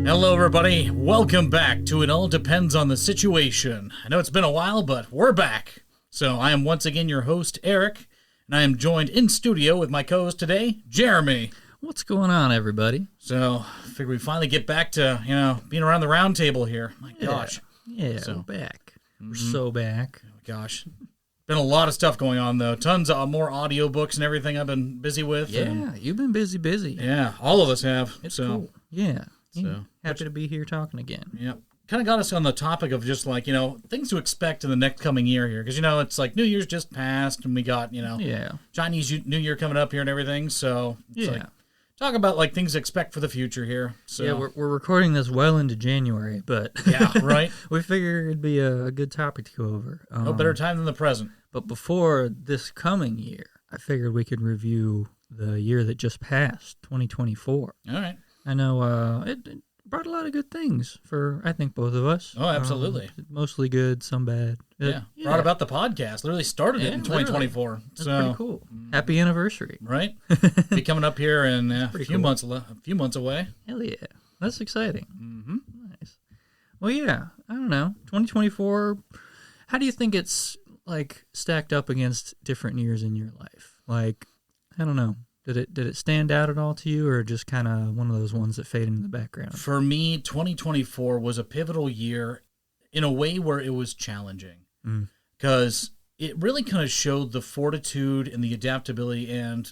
Hello, everybody. Welcome back to It All Depends on the Situation. I know it's been a while, but we're back. So I am once again your host, Eric, and I am joined in studio with my co-host today, Jeremy. What's going on, everybody? So I figure we finally get back to, being around the round table here. My gosh. Yeah, So- we're back. We're so back. Oh, gosh. Been a lot of stuff going on, though. Tons of more audiobooks and everything I've been busy with. Yeah, you've been busy. Yeah, all of us have. It's so, cool. Yeah. So, Happy to be here talking again. Yeah. Kind of got us on the topic of just things to expect in the next coming year here. Because, it's like New Year's just passed and we got, Yeah. Chinese New Year coming up here and everything. So, it's talk about things to expect for the future here. So, Yeah, we're recording this well into January, but yeah, right? we figure it'd be a good topic to go over. No better time than the present. But before this coming year, I figured we could review the year that just passed, 2024. All right. I know it brought a lot of good things for, I think, both of us. Oh, absolutely. Mostly good, some bad. Yeah. Brought about the podcast. Literally started it in 2024. That's so pretty cool. Happy anniversary. Right? Be coming up here in a few months away. Hell yeah. That's exciting. Mm-hmm. Nice. Well, yeah. I don't know. 2024, how do you think it's, stacked up against different years in your life? I don't know. Did it stand out at all to you, or just kind of one of those ones that fade into the background? For me, 2024 was a pivotal year in a way where it was challenging. Because it really kind of showed the fortitude and the adaptability and,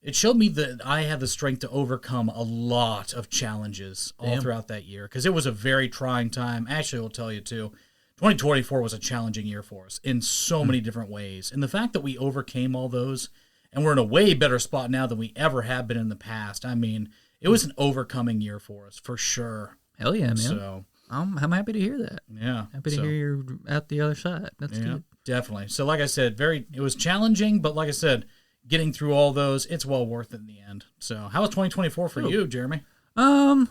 it showed me that I had the strength to overcome a lot of challenges all throughout that year. Because it was a very trying time. Actually, I'll tell you, too, 2024 was a challenging year for us in so many different ways. And the fact that we overcame all those, and we're in a way better spot now than we ever have been in the past. I mean, it was an overcoming year for us, for sure. Hell yeah, man. So I'm happy to hear that. Yeah. Happy to hear you're at the other side. That's good. Definitely. So like I said, it was challenging, but like I said, getting through all those, it's well worth it in the end. So how was 2024 for you, Jeremy? I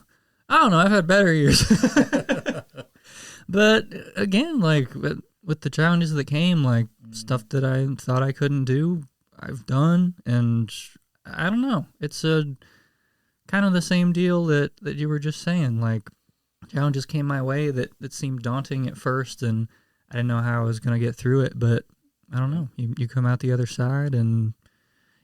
don't know. I've had better years. But again, with the challenges that came, stuff that I thought I couldn't do, I've done, and I don't know. It's a kind of the same deal that you were just saying. Challenges came my way that seemed daunting at first, and I didn't know how I was going to get through it, but I don't know. You come out the other side, and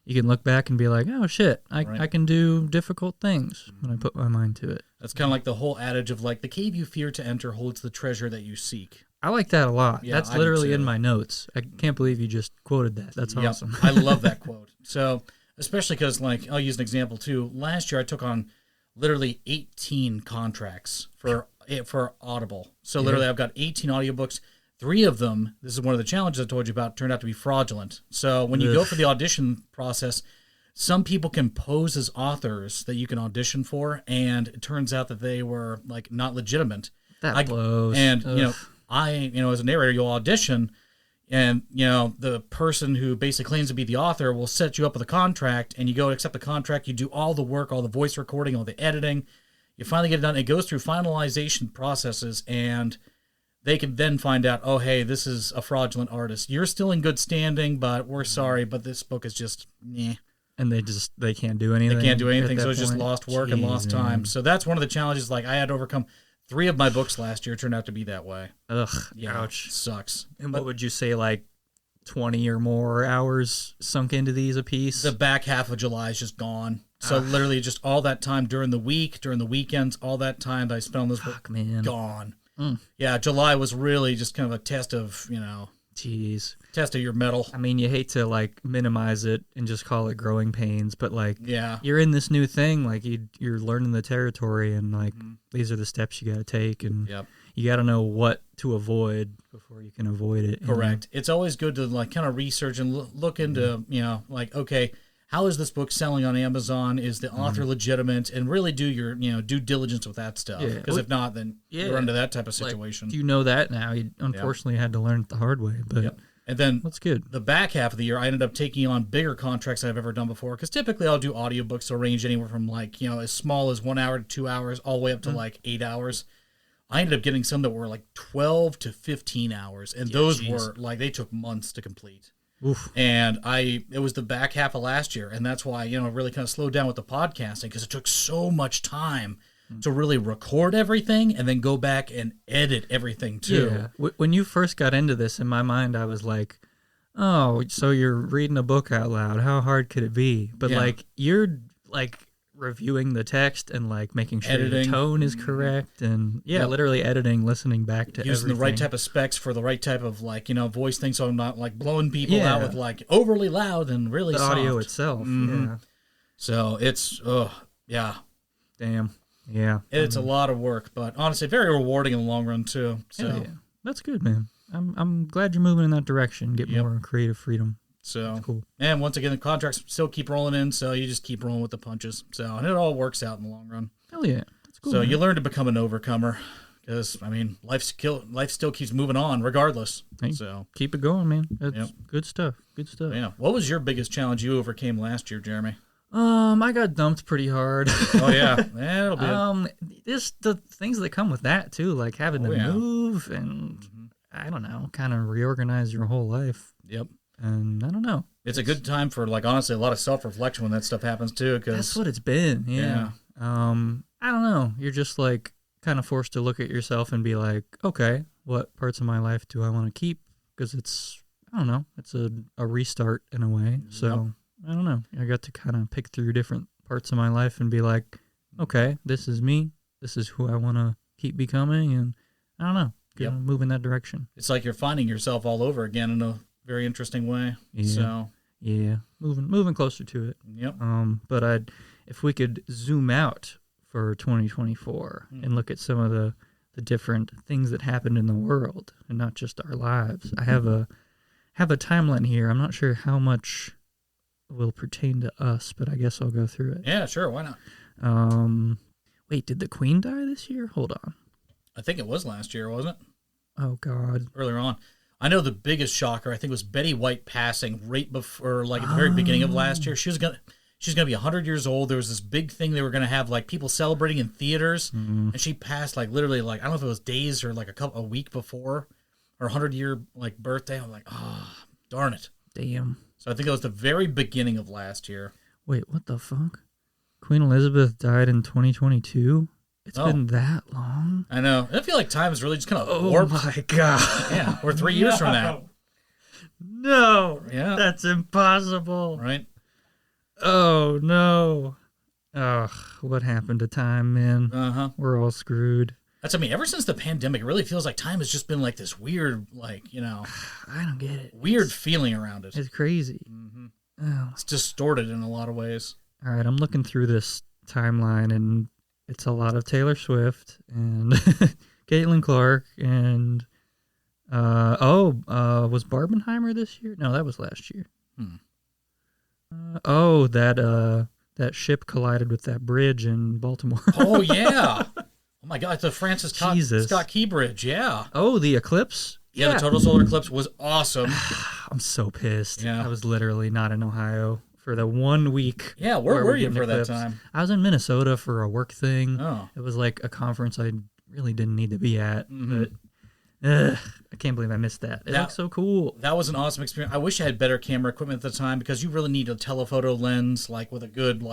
you can look back and be like, oh, shit, I can do difficult things when I put my mind to it. That's kind of like the whole adage of, the cave you fear to enter holds the treasure that you seek. I like that a lot. Yeah, That's I literally do in too. my notes. I can't believe you just quoted that. That's awesome. I love that quote. So, especially because, I'll use an example, too. Last year, I took on literally 18 contracts for Audible. So, literally, I've got 18 audiobooks. 3 of them, this is one of the challenges I told you about, turned out to be fraudulent. So, when you go for the audition process, some people can pose as authors that you can audition for, and it turns out that they were, not legitimate. That blows. And, as a narrator, you'll audition, and, the person who basically claims to be the author will set you up with a contract, and you go accept the contract, you do all the work, all the voice recording, all the editing, you finally get it done, it goes through finalization processes, and they can then find out, oh, hey, this is a fraudulent artist. You're still in good standing, but we're sorry, but this book is just, meh. And they can't do anything. They can't do anything, so it's just point. lost work and lost time. So that's one of the challenges, I had to overcome. 3 of my books last year turned out to be that way. Ugh, Yeah, ouch. it sucks. And what would you say, 20 or more hours sunk into these a piece? The back half of July is just gone. So literally just all that time during the week, during the weekends, all that time that I spent on this book, man. gone. Yeah, July was really just kind of a test of, Jeez. test of your mettle. I mean, you hate to minimize it and just call it growing pains, but Yeah. you're in this new thing, you're learning the territory, and these are the steps you got to take, and you got to know what to avoid before you can avoid it. Correct. It's always good to kind of research and look into, okay, how is this book selling on Amazon? Is the author legitimate? And really do your, due diligence with that stuff. Because if not, then you're into that type of situation. You know that now. You unfortunately had to learn it the hard way, but And then that's good. The back half of the year, I ended up taking on bigger contracts than I've ever done before. Because typically I'll do audiobooks that range anywhere from as small as 1 hour to 2 hours, all the way up to 8 hours. I ended up getting some that were 12 to 15 hours. And those were they took months to complete. Oof. And it was the back half of last year, and that's why, really kind of slowed down with the podcasting, because it took so much time to really record everything and then go back and edit everything too. Yeah. When you first got into this, in my mind, I was like, oh, so you're reading a book out loud. How hard could it be? But like you're like reviewing the text and like making sure the tone is correct and literally editing, listening back to using everything. The right type of specs for the right type of like, voice thing, so I'm not like blowing people out with like overly loud and really the soft. audio itself. Yeah. So it's Damn. Yeah. It's a lot of work, but honestly very rewarding in the long run too. So that's good, man. I'm glad you're moving in that direction. Get more creative freedom. So that's cool. And once again, the contracts still keep rolling in, so you just keep rolling with the punches. So and it all works out in the long run. Hell yeah. That's cool. So man. you learn to become an overcomer. Because, I mean, life still keeps moving on regardless. Hey, so keep it going, man. That's good stuff. Good stuff. Yeah. What was your biggest challenge you overcame last year, Jeremy? I got dumped pretty hard. Oh yeah, it'll be. The things that come with that too, like having to move and I don't know, kind of reorganize your whole life. Yep. And I don't know. It's a good time for like honestly a lot of self-reflection when that stuff happens too. Cause that's what it's been. Yeah. I don't know. You're just like kind of forced to look at yourself and be like, okay, what parts of my life do I want to keep? Because it's I don't know. It's a restart in a way. So. I don't know. I got to kind of pick through different parts of my life and be like, okay, this is me. This is who I want to keep becoming. And I don't know. Move in that direction. It's like you're finding yourself all over again in a very interesting way. Yeah. So moving closer to it. Yep. But if we could zoom out for 2024 and look at some of the different things that happened in the world and not just our lives. I have a timeline here. I'm not sure how much will pertain to us, but I guess I'll go through it. Yeah, sure. Why not? Wait, did the Queen die this year? Hold on. I think it was last year, wasn't it? Oh, God. Earlier on. I know the biggest shocker, I think, was Betty White passing right before, like, at the very beginning of last year. She's gonna be 100 years old. There was this big thing they were going to have, like, people celebrating in theaters, and she passed, like, literally, like, I don't know if it was days or, like, a week before her 100-year, like, birthday. I'm like, oh, darn it. Damn. So I think it was the very beginning of last year. Wait, what the fuck? Queen Elizabeth died in 2022? It's been that long? I know. I feel like time is really just kind of warped. Oh, my God. Yeah, we're 3 years from that. No. Yeah. That's impossible. Right? Oh, no. Ugh, what happened to time, man? Uh-huh. We're all screwed. That's, I mean, ever since the pandemic, it really feels like time has just been like this weird, like, I don't get it. Weird feeling around it. It's crazy. Mm-hmm. Oh. It's distorted in a lot of ways. All right, I'm looking through this timeline, and it's a lot of Taylor Swift and Caitlin Clark and was Barbenheimer this year? No, that was last year. That ship collided with that bridge in Baltimore. Oh yeah. Oh my God, the Francis Scott Key Bridge, yeah. Oh, the eclipse? Yeah, the total solar eclipse was awesome. I'm so pissed. Yeah. I was literally not in Ohio for the 1 week. Yeah, where were you for that time? I was in Minnesota for a work thing. Oh. It was like a conference I really didn't need to be at. But I can't believe I missed that. It looks so cool. That was an awesome experience. I wish I had better camera equipment at the time because you really need a telephoto lens like with a good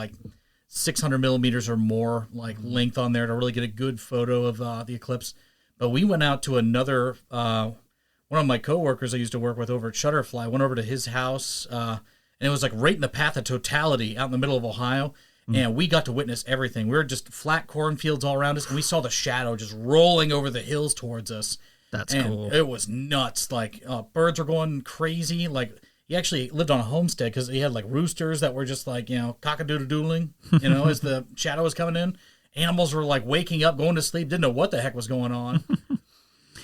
600 millimeters or more length on there to really get a good photo of the eclipse. But we went out to another one of my coworkers I used to work with over at Shutterfly. Went over to his house and it was like right in the path of totality out in the middle of Ohio. And we got to witness everything. We were just flat cornfields all around us, and we saw the shadow just rolling over the hills towards us. That's and cool. It was nuts. Birds were going crazy. He actually lived on a homestead because he had roosters that were just cock-a-doodle-doodling, as the shadow was coming in. Animals were waking up, going to sleep, didn't know what the heck was going on.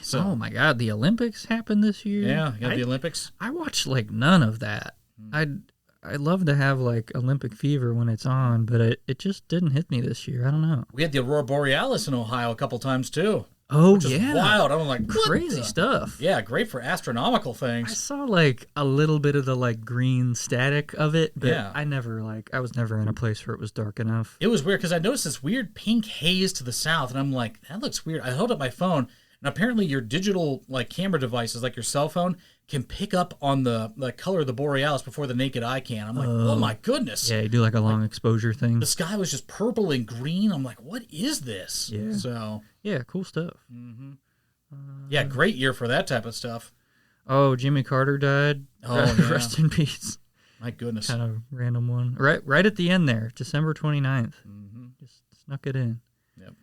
So, oh my God, the Olympics happened this year? Yeah, you got the Olympics. I watched none of that. I love to have Olympic fever when it's on, but it just didn't hit me this year. I don't know. We had the Aurora Borealis in Ohio a couple times too. Oh, which is wild. I'm like, crazy stuff. Yeah, great for astronomical things. I saw a little bit of the green static of it, but yeah. I was never in a place where it was dark enough. It was weird because I noticed this weird pink haze to the south, and I'm like, that looks weird. I held up my phone, And apparently your digital like camera devices, like your cell phone, can pick up on the color of the borealis before the naked eye can. I'm like, oh my goodness. Yeah, you do like a long exposure thing. The sky was just purple and green. I'm like, what is this? Yeah. So yeah, cool stuff. yeah, great year for that type of stuff. Oh, Jimmy Carter died. Oh, yeah. Rest in peace. My goodness. Kind of random one. Right at the end there, December 29th. Just snuck it in. Yep.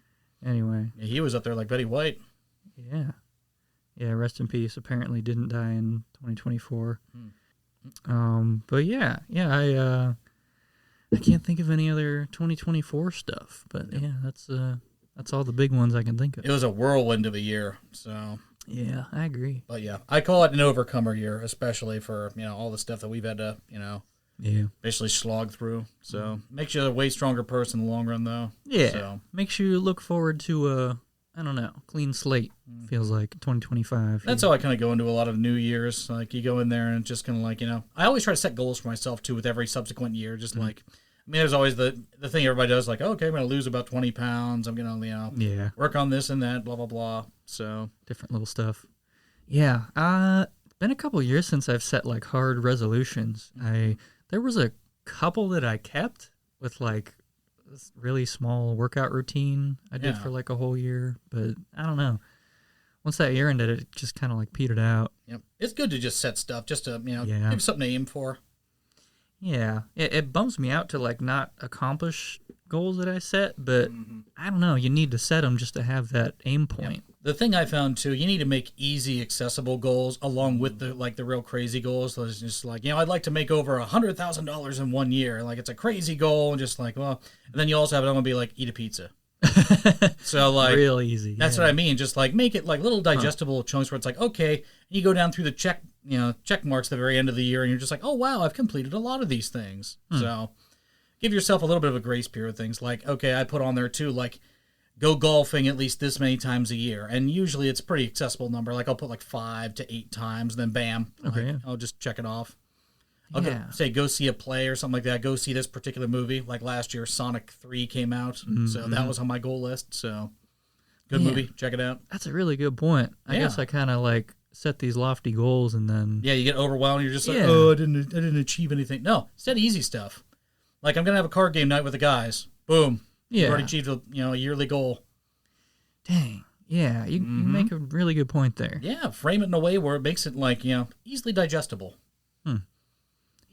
Anyway. Yeah, he was up there like Betty White. Yeah. Yeah, rest in peace. Apparently didn't die in 2024. But yeah, I can't think of any other 2024 stuff. But yeah, that's all the big ones I can think of. It was a whirlwind of a year, so... Yeah, I agree. But yeah, I call it an overcomer year, especially for, all the stuff that we've had to, basically slog through. So makes you a way stronger person in the long run, though. Yeah. So. Makes you look forward to I don't know, clean slate, feels like 2025. That's how I kind of go into a lot of New Year's. Like, you go in there and just kind of like, I always try to set goals for myself, too, with every subsequent year. Just like, there's always the thing everybody does, like, okay, I'm going to lose about 20 pounds. I'm going to, work on this and that, blah, blah, blah. So. Different little stuff. Yeah. It's been a couple years since I've set, like, hard resolutions. There was a couple that I kept with, like, this really small workout routine I did for, like, a whole year. But I don't know. Once that year ended, it just kind of, like, petered out. Yep. It's good to just set stuff, just to, give something to aim for. Yeah, it bums me out to like not accomplish goals that I set, but I don't know. You need to set them just to have that aim point. Yep. The thing I found too, you need to make easy, accessible goals along with the real crazy goals. So it's just like, I'd like to make over $100,000 in 1 year. Like, it's a crazy goal, and just like, well, and then you also have it. I'm gonna be like, eat a pizza. So like, real easy. That's what I mean. Just like make it like little digestible chunks where it's like, okay, and you go down through the check marks at the very end of the year, and you're just like, oh wow, I've completed a lot of these things. So give yourself a little bit of a grace period. Things like, okay, I put on there too, like, go golfing at least this many times a year, and usually it's a pretty accessible number. Like, I'll put like 5 to 8 times, and then bam, I'll just check it off. I'll go see a play or something like that. Go see this particular movie. Like last year, Sonic 3 came out, so that was on my goal list. So good movie, check it out. That's a really good point. I guess I kind of like set these lofty goals, and then you get overwhelmed. You're just like, oh, I didn't achieve anything. No, set easy stuff. Like, I'm gonna have a card game night with the guys. Boom. You already achieved a yearly goal. Dang. Yeah, you make a really good point there. Yeah, frame it in a way where it makes it like easily digestible.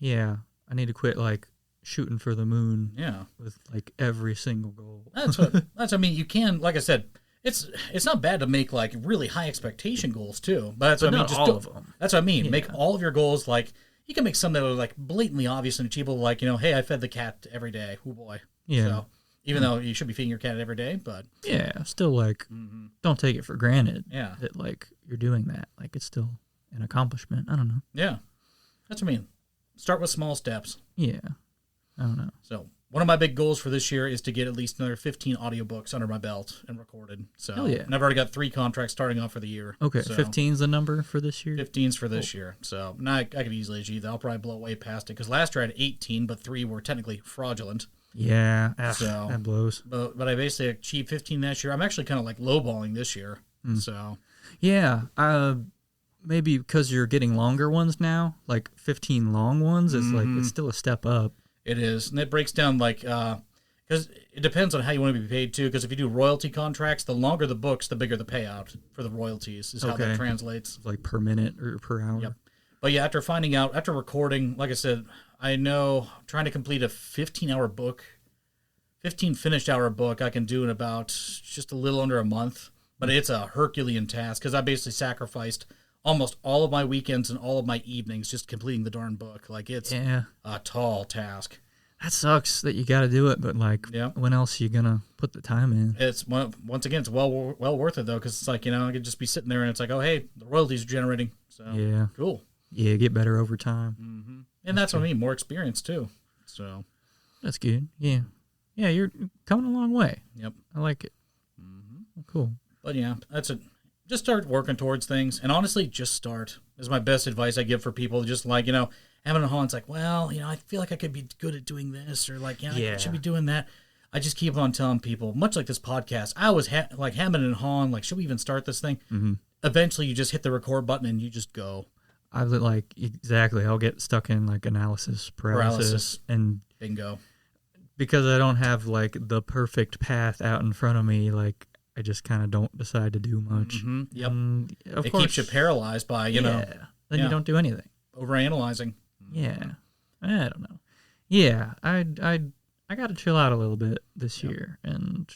Yeah, I need to quit like shooting for the moon. Yeah, with like every single goal. That's I mean, you can, like I said, it's not bad to make like really high expectation goals too. But that's what I mean. Just all of them. That's what I mean. Yeah. Make all of your goals like, you can make some that are like blatantly obvious and achievable. Like, hey, I fed the cat every day. Oh boy. Yeah. So, even though you should be feeding your cat every day, but still like don't take it for granted. Yeah. That like you're doing that. Like, it's still an accomplishment. I don't know. Yeah. That's what I mean. Start with small steps. Yeah. I don't know. So one of my big goals for this year is to get at least another 15 audiobooks under my belt and recorded. So and I've already got 3 contracts starting off for the year. Okay, so 15's the number for this year? 15's for this year. So I could easily achieve that. I'll probably blow way past it, because last year I had 18, but 3 were technically fraudulent. Yeah, so that blows. But I basically achieved 15 this year. I'm actually kind of like lowballing this year. So yeah, maybe because you're getting longer ones now, like 15 long ones is like, it's still a step up. It is, and it breaks down like, because it depends on how you want to be paid too. Because if you do royalty contracts, the longer the books, the bigger the payout for the royalties is how that translates. Like per minute or per hour. Yep. But yeah, after recording, like I said, I know trying to complete a 15-hour book, 15 finished hour book, I can do in about just a little under a month. But it's a Herculean task, because I basically sacrificed almost all of my weekends and all of my evenings just completing the darn book. Like, it's a tall task. That sucks that you got to do it, but like, when else are you going to put the time in? It's, once again, it's well worth it, though, because it's like, I could just be sitting there and it's like, oh, hey, the royalties are generating. So, cool. Yeah, get better over time. And that's what I mean, more experience, too. So that's good. Yeah. Yeah, you're coming a long way. Yep. I like it. Cool. But yeah, that's it. Just start working towards things. And honestly, just start is my best advice I give for people. Just like, having a haunt, it's like, well, I feel like I could be good at doing this, or like, I should be doing that. I just keep on telling people, much like this podcast, I was like hemming and hawing, like, should we even start this thing? Mm-hmm. Eventually, you just hit the record button and you just go. I'll get stuck in like analysis paralysis. And bingo. Because I don't have like the perfect path out in front of me, like I just kind of don't decide to do much. Mm-hmm. Yep. Of it course, keeps you paralyzed by, then you don't do anything. Overanalyzing. Yeah. I don't know. Yeah, I got to chill out a little bit this year and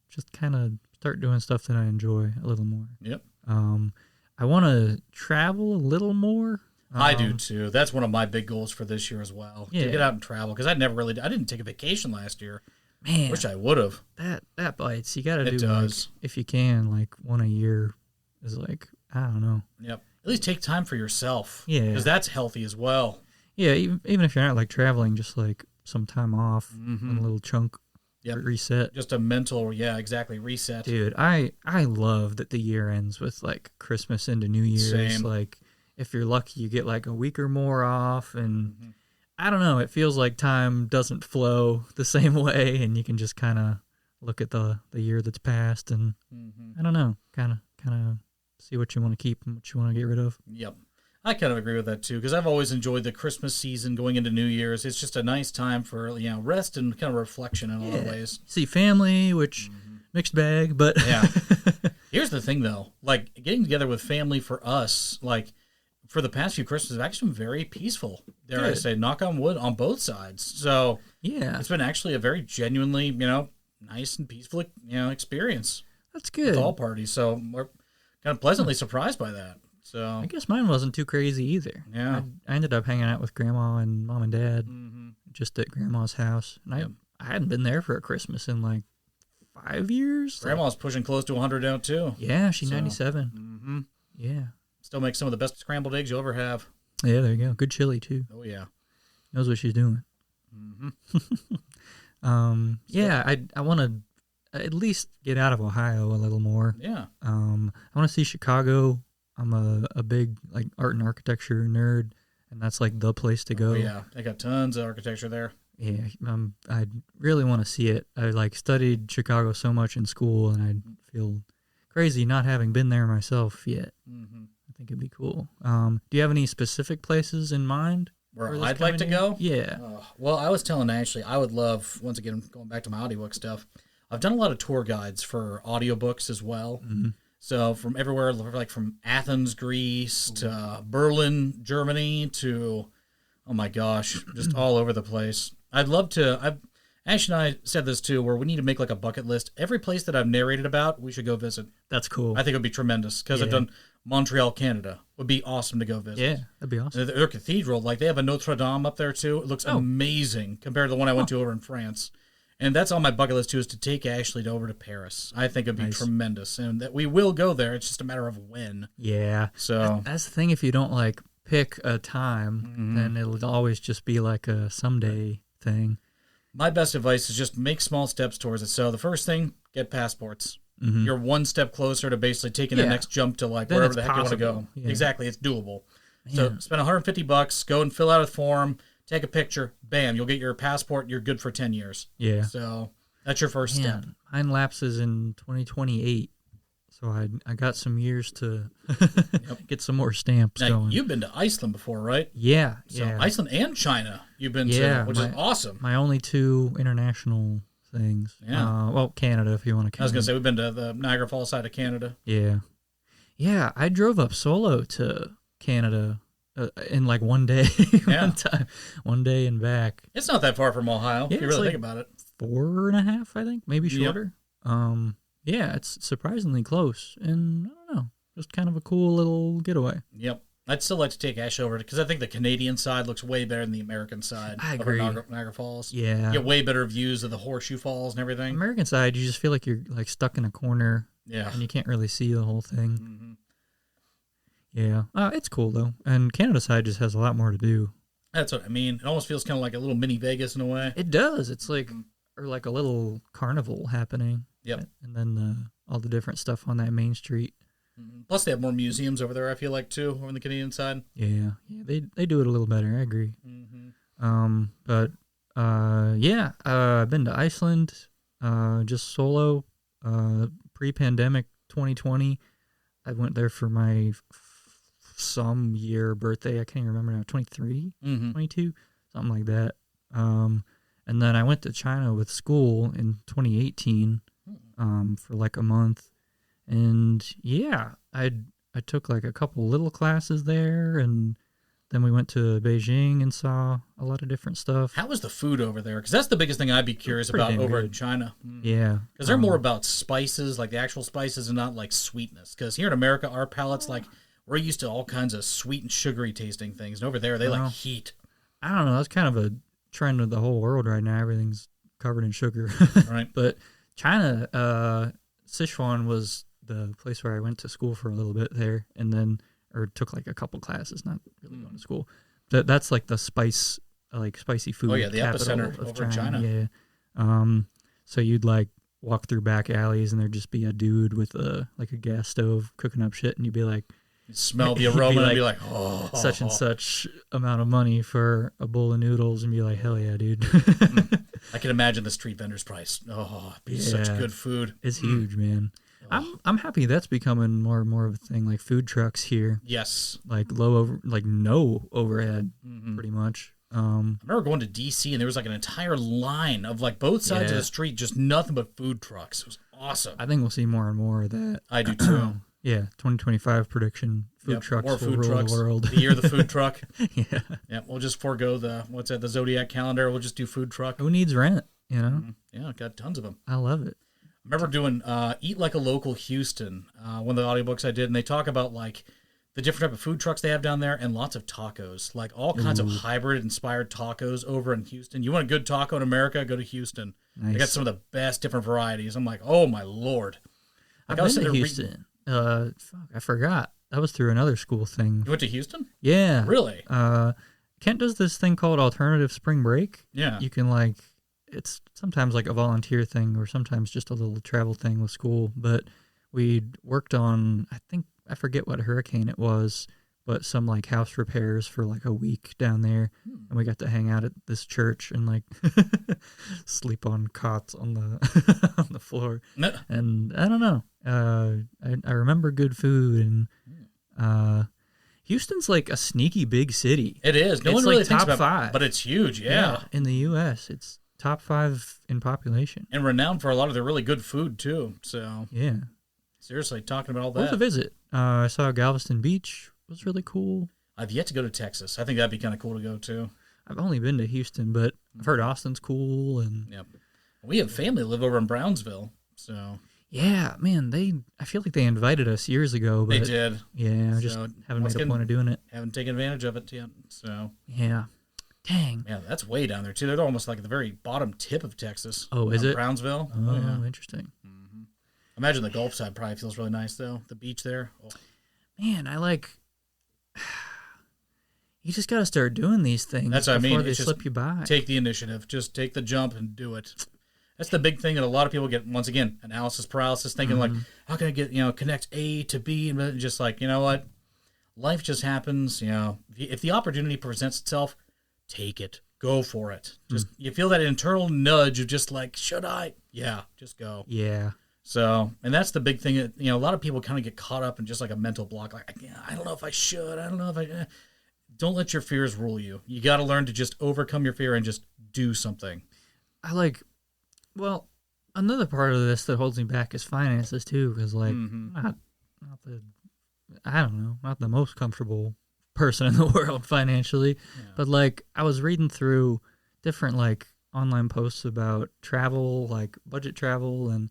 just kind of start doing stuff that I enjoy a little more. Yep. I want to travel a little more. I do too. That's one of my big goals for this year as well. Yeah. To get out and travel, because I didn't take a vacation last year. Man, Wish I would have. That bites. You got to do. It does. Like, if you can, like one a year is like, I don't know. Yep. At least take time for yourself. Yeah. Because that's healthy as well. Yeah, even if you're not like traveling, just like some time off, a little chunk, reset. Just a mental, reset. Dude, I love that the year ends with like Christmas into New Year's. Same. Like, if you're lucky, you get like a week or more off, and I don't know, it feels like time doesn't flow the same way, and you can just kind of look at the year that's passed, and I don't know, kind of see what you want to keep and what you want to get rid of. Yep. I kind of agree with that too, because I've always enjoyed the Christmas season going into New Year's. It's just a nice time for rest and kind of reflection in a lot of ways. See family, which mixed bag, but yeah. Here's the thing though, like getting together with family for us, like for the past few Christmases, have actually been very peaceful. Dare I say, knock on wood, on both sides. So yeah, it's been actually a very genuinely, nice and peaceful, experience. That's good. With all parties. So we're kind of pleasantly surprised by that. So I guess mine wasn't too crazy either. Yeah. I ended up hanging out with Grandma and Mom and Dad just at Grandma's house. And I hadn't been there for a Christmas in like 5 years. Grandma's pushing close to 100 now too. Yeah, she's 97. Mm-hmm. Yeah. Still makes some of the best scrambled eggs you'll ever have. Yeah, there you go. Good chili too. Oh yeah. Knows what she's doing. Yeah, I want to at least get out of Ohio a little more. Yeah. I want to see Chicago. I'm a big like art and architecture nerd, and that's like the place to go. Oh, yeah, they got tons of architecture there. Yeah, I really want to see it. I like studied Chicago so much in school, and I feel crazy not having been there myself yet. I think it'd be cool. Do you have any specific places in mind where I'd like to go? Yeah. Well, I was telling Ashley, I would love, once again, going back to my audiobook stuff, I've done a lot of tour guides for audiobooks as well. So from everywhere, like from Athens, Greece, to Berlin, Germany, to, oh my gosh, just all over the place. I'd love to, Ash and I said this too, where we need to make like a bucket list. Every place that I've narrated about, we should go visit. That's cool. I think it would be tremendous, because I've done Montreal, Canada. Would be awesome to go visit. Yeah, that'd be awesome. Their cathedral, like they have a Notre Dame up there too. It looks amazing compared to the one I went to over in France. And that's on my bucket list, too, is to take Ashley over to Paris. I think it'd be tremendous. And that we will go there. It's just a matter of when. Yeah. So that's the thing. If you don't, like, pick a time, then it'll always just be like a someday thing. My best advice is just make small steps towards it. So the first thing, get passports. You're one step closer to basically taking the next jump to, like, wherever the heck you want to go. Yeah. Exactly. It's doable. Man. So spend $150, go and fill out a form. Take a picture, bam, you'll get your passport, you're good for 10 years. Yeah. So that's your first step. Mine lapses in 2028, so I got some years to get some more stamps going. You've been to Iceland before, right? Yeah. So Iceland and China you've been to, which is awesome. My only two international things. Yeah. Well, Canada, if you want to count. I was going to say, we've been to the Niagara Falls side of Canada. Yeah. Yeah, I drove up solo to Canada in like one day, one day and back. It's not that far from Ohio, if you really think about it. 4.5, I think, maybe shorter. Yeah, it's surprisingly close, and I don't know, just kind of a cool little getaway. Yep. I'd still like to take Ash over, because I think the Canadian side looks way better than the American side. I agree. Niagara Falls. Yeah. You get way better views of the Horseshoe Falls and everything. American side, you just feel like you're like stuck in a corner. Yeah. And you can't really see the whole thing. Yeah. It's cool, though. And Canada side just has a lot more to do. That's what I mean. It almost feels kind of like a little mini Vegas in a way. It does. It's like, or like a little carnival happening. Yep. And then all the different stuff on that main street. Plus, they have more museums over there, I feel like, too, on the Canadian side. Yeah. They do it a little better. I agree. But I've been to Iceland. just solo. Pre-pandemic 2020, I went there for my some year birthday. I can't even remember now. 23, 22, something like that. And then I went to China with school in 2018 for like a month. And yeah, I took like a couple little classes there, and then we went to Beijing and saw a lot of different stuff. How was the food over there? Because that's the biggest thing I'd be curious about over in China. Yeah. Because they're more about spices, like the actual spices, and not like sweetness. Because here in America, our palates, like, we're used to all kinds of sweet and sugary tasting things. And over there, they like heat. I don't know. That's kind of a trend of the whole world right now. Everything's covered in sugar. Right. But China, Sichuan was the place where I went to school for a little bit there, and then or took like a couple classes, not really going to school. That's like the spicy food. Oh yeah, the epicenter of over China. Yeah. So you'd like walk through back alleys, and there'd just be a dude with a gas stove cooking up shit, and you'd be like, you'd smell the aroma and be like, oh, such and such amount of money for a bowl of noodles, and be like, hell yeah, dude. I can imagine the street vendor's price. Oh, it'd be such good food. It's huge, man. I'm happy that's becoming more and more of a thing, like food trucks here. Yes. Like no overhead, pretty much. I remember going to D.C. and there was like an entire line of like both sides of the street, just nothing but food trucks. It was awesome. I think we'll see more and more of that. I do too. Yeah, 2025 prediction, food trucks more food will rule trucks. the world. The year of the food truck. Yeah, we'll just forego the Zodiac calendar. We'll just do food truck. Who needs rent, you know? Yeah, got tons of them. I love it. I remember doing Eat Like a Local Houston, one of the audiobooks I did, and they talk about like the different type of food trucks they have down there and lots of tacos, like all kinds of hybrid-inspired tacos over in Houston. You want a good taco in America, go to Houston. Nice. They got some of the best different varieties. I'm like, oh my Lord. Like, I've been to Houston. I forgot. That was through another school thing. You went to Houston? Yeah. Really? Kent does this thing called Alternative Spring Break. Yeah. You can like, it's sometimes like a volunteer thing or sometimes just a little travel thing with school. But we worked on, I forget what hurricane it was, but some like house repairs for like a week down there. And we got to hang out at this church and like sleep on cots on the on the floor. No. And I don't know. I remember good food, and Houston's like a sneaky big city. It is. No one like really thinks top about 5. But it's huge, yeah. In the U.S., it's top 5 in population. And renowned for a lot of their really good food, too. So, yeah. Seriously, talking about all that. It was a visit. I saw Galveston Beach. It was really cool. I've yet to go to Texas. I think that'd be kind of cool to go to. I've only been to Houston, but I've heard Austin's cool. And yep. We have family live over in Brownsville, so. Yeah, man, I feel like they invited us years ago. But they did. Yeah, I just haven't made a point of doing it. Haven't taken advantage of it yet, so. Yeah. Dang. Yeah, that's way down there, too. They're almost like at the very bottom tip of Texas. Oh, is it? Brownsville. Oh, yeah. Interesting. Mm-hmm. Imagine the Gulf side probably feels really nice, though. The beach there. Oh. Man, you just got to start doing these things. That's what I mean. Before they slip you by. Take the initiative. Just take the jump and do it. That's the big thing that a lot of people get, once again, analysis paralysis, thinking like, how can I get, connect A to B? And just like, you know what? Life just happens. If the opportunity presents itself, take it. Go for it. Just you feel that internal nudge of just like, should I? Yeah, just go. Yeah. So, and that's the big thing that, a lot of people kind of get caught up in just like a mental block. Like, I don't know if I should. I don't know if I... Don't let your fears rule you. You got to learn to just overcome your fear and just do something. Another part of this that holds me back is finances too, because not the most comfortable person in the world financially, but I was reading through different online posts about travel, like budget travel, and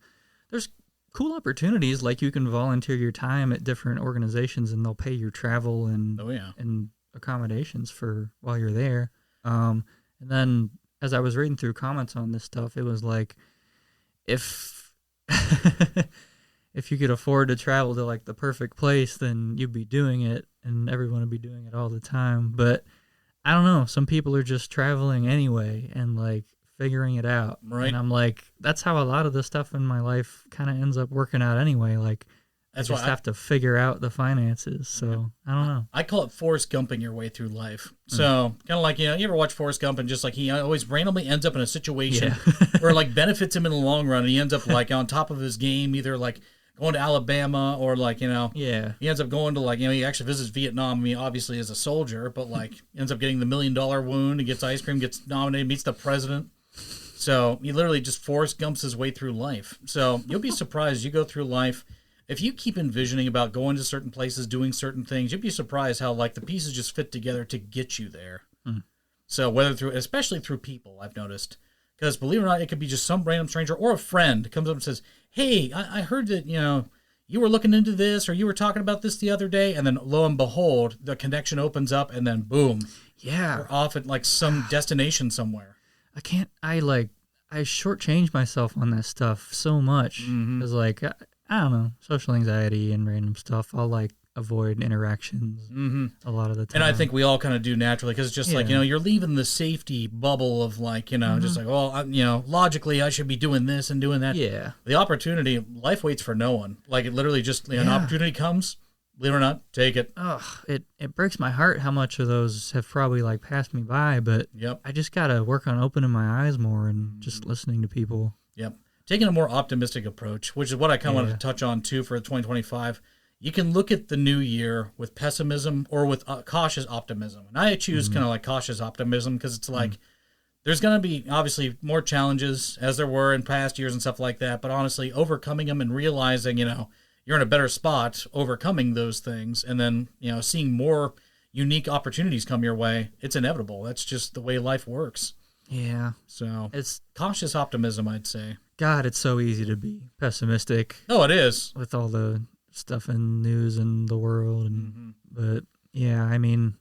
there's cool opportunities. Like you can volunteer your time at different organizations and they'll pay your travel and and accommodations for while you're there. And then as I was reading through comments on this stuff, it was like, if if you could afford to travel to the perfect place, then you'd be doing it and everyone would be doing it all the time. But I don't know, some people are just traveling anyway and figuring it out. Right. And I'm that's how a lot of the stuff in my life kind of ends up working out anyway. That's you just have to figure out the finances. So I don't know. I call it Forrest Gumping your way through life. So kind of like, you ever watch Forrest Gump and just like he always randomly ends up in a situation where like benefits him in the long run. And he ends up like on top of his game, either like going to Alabama or like, he ends up going to like, he actually visits Vietnam. I mean, obviously as a soldier, but like ends up getting the $1 million wound and gets ice cream, gets nominated, meets the president. So he literally just Forrest Gumps his way through life. So you'll be surprised you go through life. If you keep envisioning about going to certain places, doing certain things, you'd be surprised how like the pieces just fit together to get you there. So especially through people, I've noticed, because believe it or not, it could be just some random stranger or a friend comes up and says, "Hey, I heard that you were looking into this or you were talking about this the other day," and then lo and behold, the connection opens up, and then boom, we're off at like some destination somewhere. I shortchange myself on that stuff so much because like. I don't know, social anxiety and random stuff. I'll like avoid interactions a lot of the time. And I think we all kind of do naturally because it's just like, you're leaving the safety bubble of like, just like, well, logically I should be doing this and doing that. Yeah. The opportunity, life waits for no one. Like it literally just, an opportunity comes, believe it or not, take it. It breaks my heart how much of those have probably like passed me by, but I just got to work on opening my eyes more and just listening to people. Yep. Taking a more optimistic approach, which is what I kind of wanted to touch on too for 2025. You can look at the new year with pessimism or with cautious optimism. And I choose kind of like cautious optimism because it's like there's going to be obviously more challenges as there were in past years and stuff like that. But honestly, overcoming them and realizing, you're in a better spot overcoming those things and then, seeing more unique opportunities come your way, it's inevitable. That's just the way life works. Yeah. So it's cautious optimism, I'd say. God, it's so easy to be pessimistic. Oh, it is. With all the stuff in news and the world. But, yeah, I mean,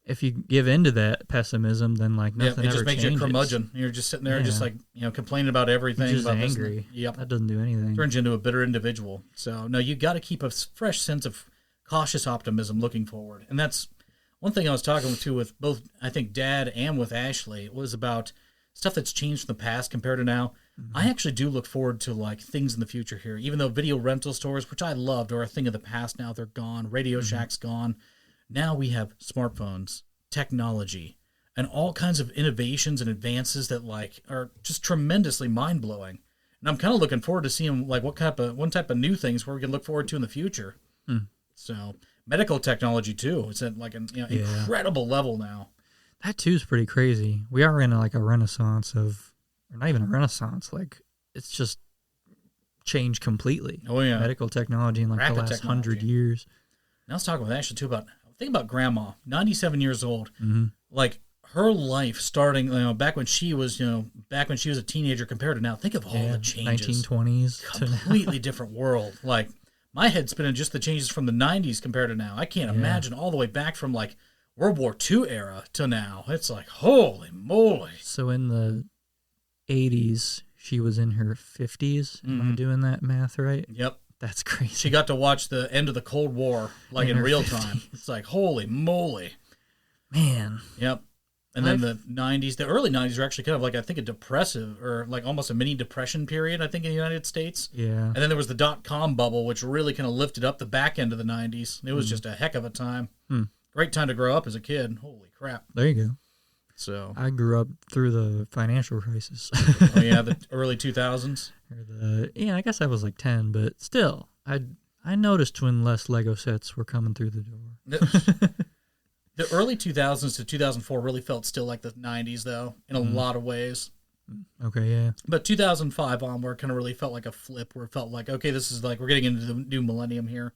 if you give into that pessimism, then, like, nothing ever changes. It just makes you a curmudgeon. You're just sitting there just, like, complaining about everything. You're just about angry. Yep. That doesn't do anything. Turns you into a bitter individual. So, no, you got to keep a fresh sense of cautious optimism looking forward. And that's one thing I was talking to with both, I think, Dad and with Ashley was about stuff that's changed from the past compared to now. I actually do look forward to like things in the future here, even though video rental stores, which I loved, are a thing of the past now. They're gone. Radio Shack's gone. Now we have smartphones, technology, and all kinds of innovations and advances that like are just tremendously mind blowing. And I'm kind of looking forward to seeing like what type of new things we can look forward to in the future. So medical technology too. It's at like an incredible level now. That too is pretty crazy. We are in like a renaissance of. Or not even a renaissance, like it's just changed completely. Oh yeah, medical technology in like the last 100 years. And I was talking with Ashley too think about Grandma, 97 years old, like her life starting, back when she was, a teenager compared to now. Think of all the changes. 1920s, completely different world. Like my head's spinning just the changes from the 90s compared to now. I can't imagine all the way back from like World War II era to now. It's like holy moly. So in the 80s, she was in her 50s. Am I doing that math right? Yep. That's crazy. She got to watch the end of the Cold War, like in real time. It's like, holy moly. Man. Yep. And then the 90s, the early 90s were actually kind of like, I think, a depressive or like almost a mini depression period, I think, in the United States. Yeah. And then there was the dot-com bubble, which really kind of lifted up the back end of the 90s. It was just a heck of a time. Great time to grow up as a kid. Holy crap. There you go. So I grew up through the financial crisis. Oh yeah, the early 2000s. I guess I was like 10, but still, I noticed when less Lego sets were coming through the door. The early 2000s to 2004 really felt still like the 90s, though, in a lot of ways. Okay, yeah. But 2005 onward kind of really felt like a flip, where it felt like, okay, this is like we're getting into the new millennium here.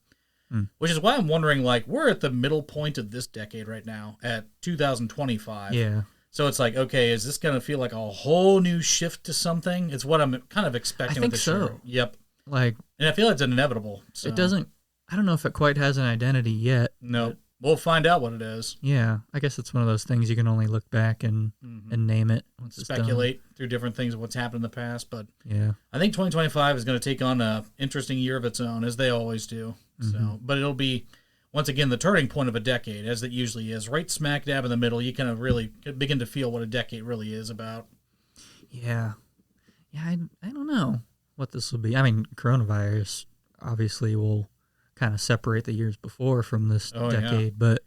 Which is why I'm wondering, like, we're at the middle point of this decade right now at 2025. Yeah. So it's like, okay, is this going to feel like a whole new shift to something? It's what I'm kind of expecting. I think with this so. year. Yep. Like, and I feel it's inevitable. So. It doesn't. I don't know if it quite has an identity yet. No. We'll find out what it is. Yeah. I guess it's one of those things you can only look back and name it. Once speculate through different things of what's happened in the past. But yeah, I think 2025 is going to take on an interesting year of its own, as they always do. So, but it'll be, once again, the turning point of a decade, as it usually is. Right smack dab in the middle, you kind of really begin to feel what a decade really is about. Yeah. Yeah, I don't know what this will be. I mean, coronavirus obviously will kind of separate the years before from this decade. But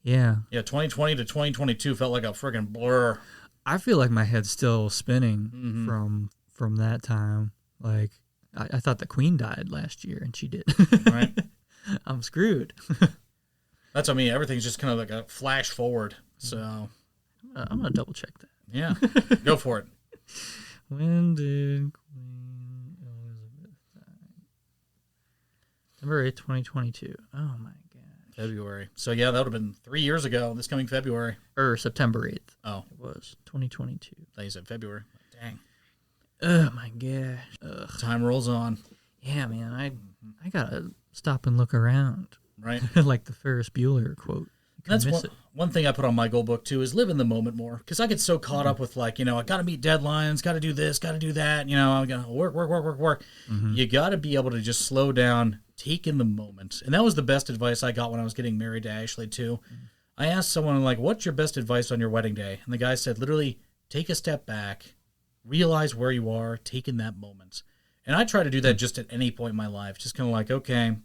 yeah. Yeah, 2020 to 2022 felt like a friggin' blur. I feel like my head's still spinning from that time. Like, I thought the Queen died last year, and she did. Right. I'm screwed. That's what I mean. Everything's just kind of like a flash forward. So I'm going to double check that. Yeah. Go for it. When did Queen Elizabeth die? September 8th, 2022. Oh, my God. February. So, yeah, that would have been 3 years ago, this coming February. Or September 8th. Oh. It was 2022. I thought you said February. Dang. Oh, my gosh. Ugh. Time rolls on. Yeah, man. I got to stop and look around. Right. Like the Ferris Bueller quote. That's one thing I put on my goal book, too, is live in the moment more. Because I get so caught up with, like, I got to meet deadlines, got to do this, got to do that. I'm going to work. Mm-hmm. You got to be able to just slow down, take in the moment. And that was the best advice I got when I was getting married to Ashley, too. Mm-hmm. I asked someone, like, what's your best advice on your wedding day? And the guy said, literally, take a step back, realize where you are, take in that moment. And I try to do that just at any point in my life. Just kind of like, okay,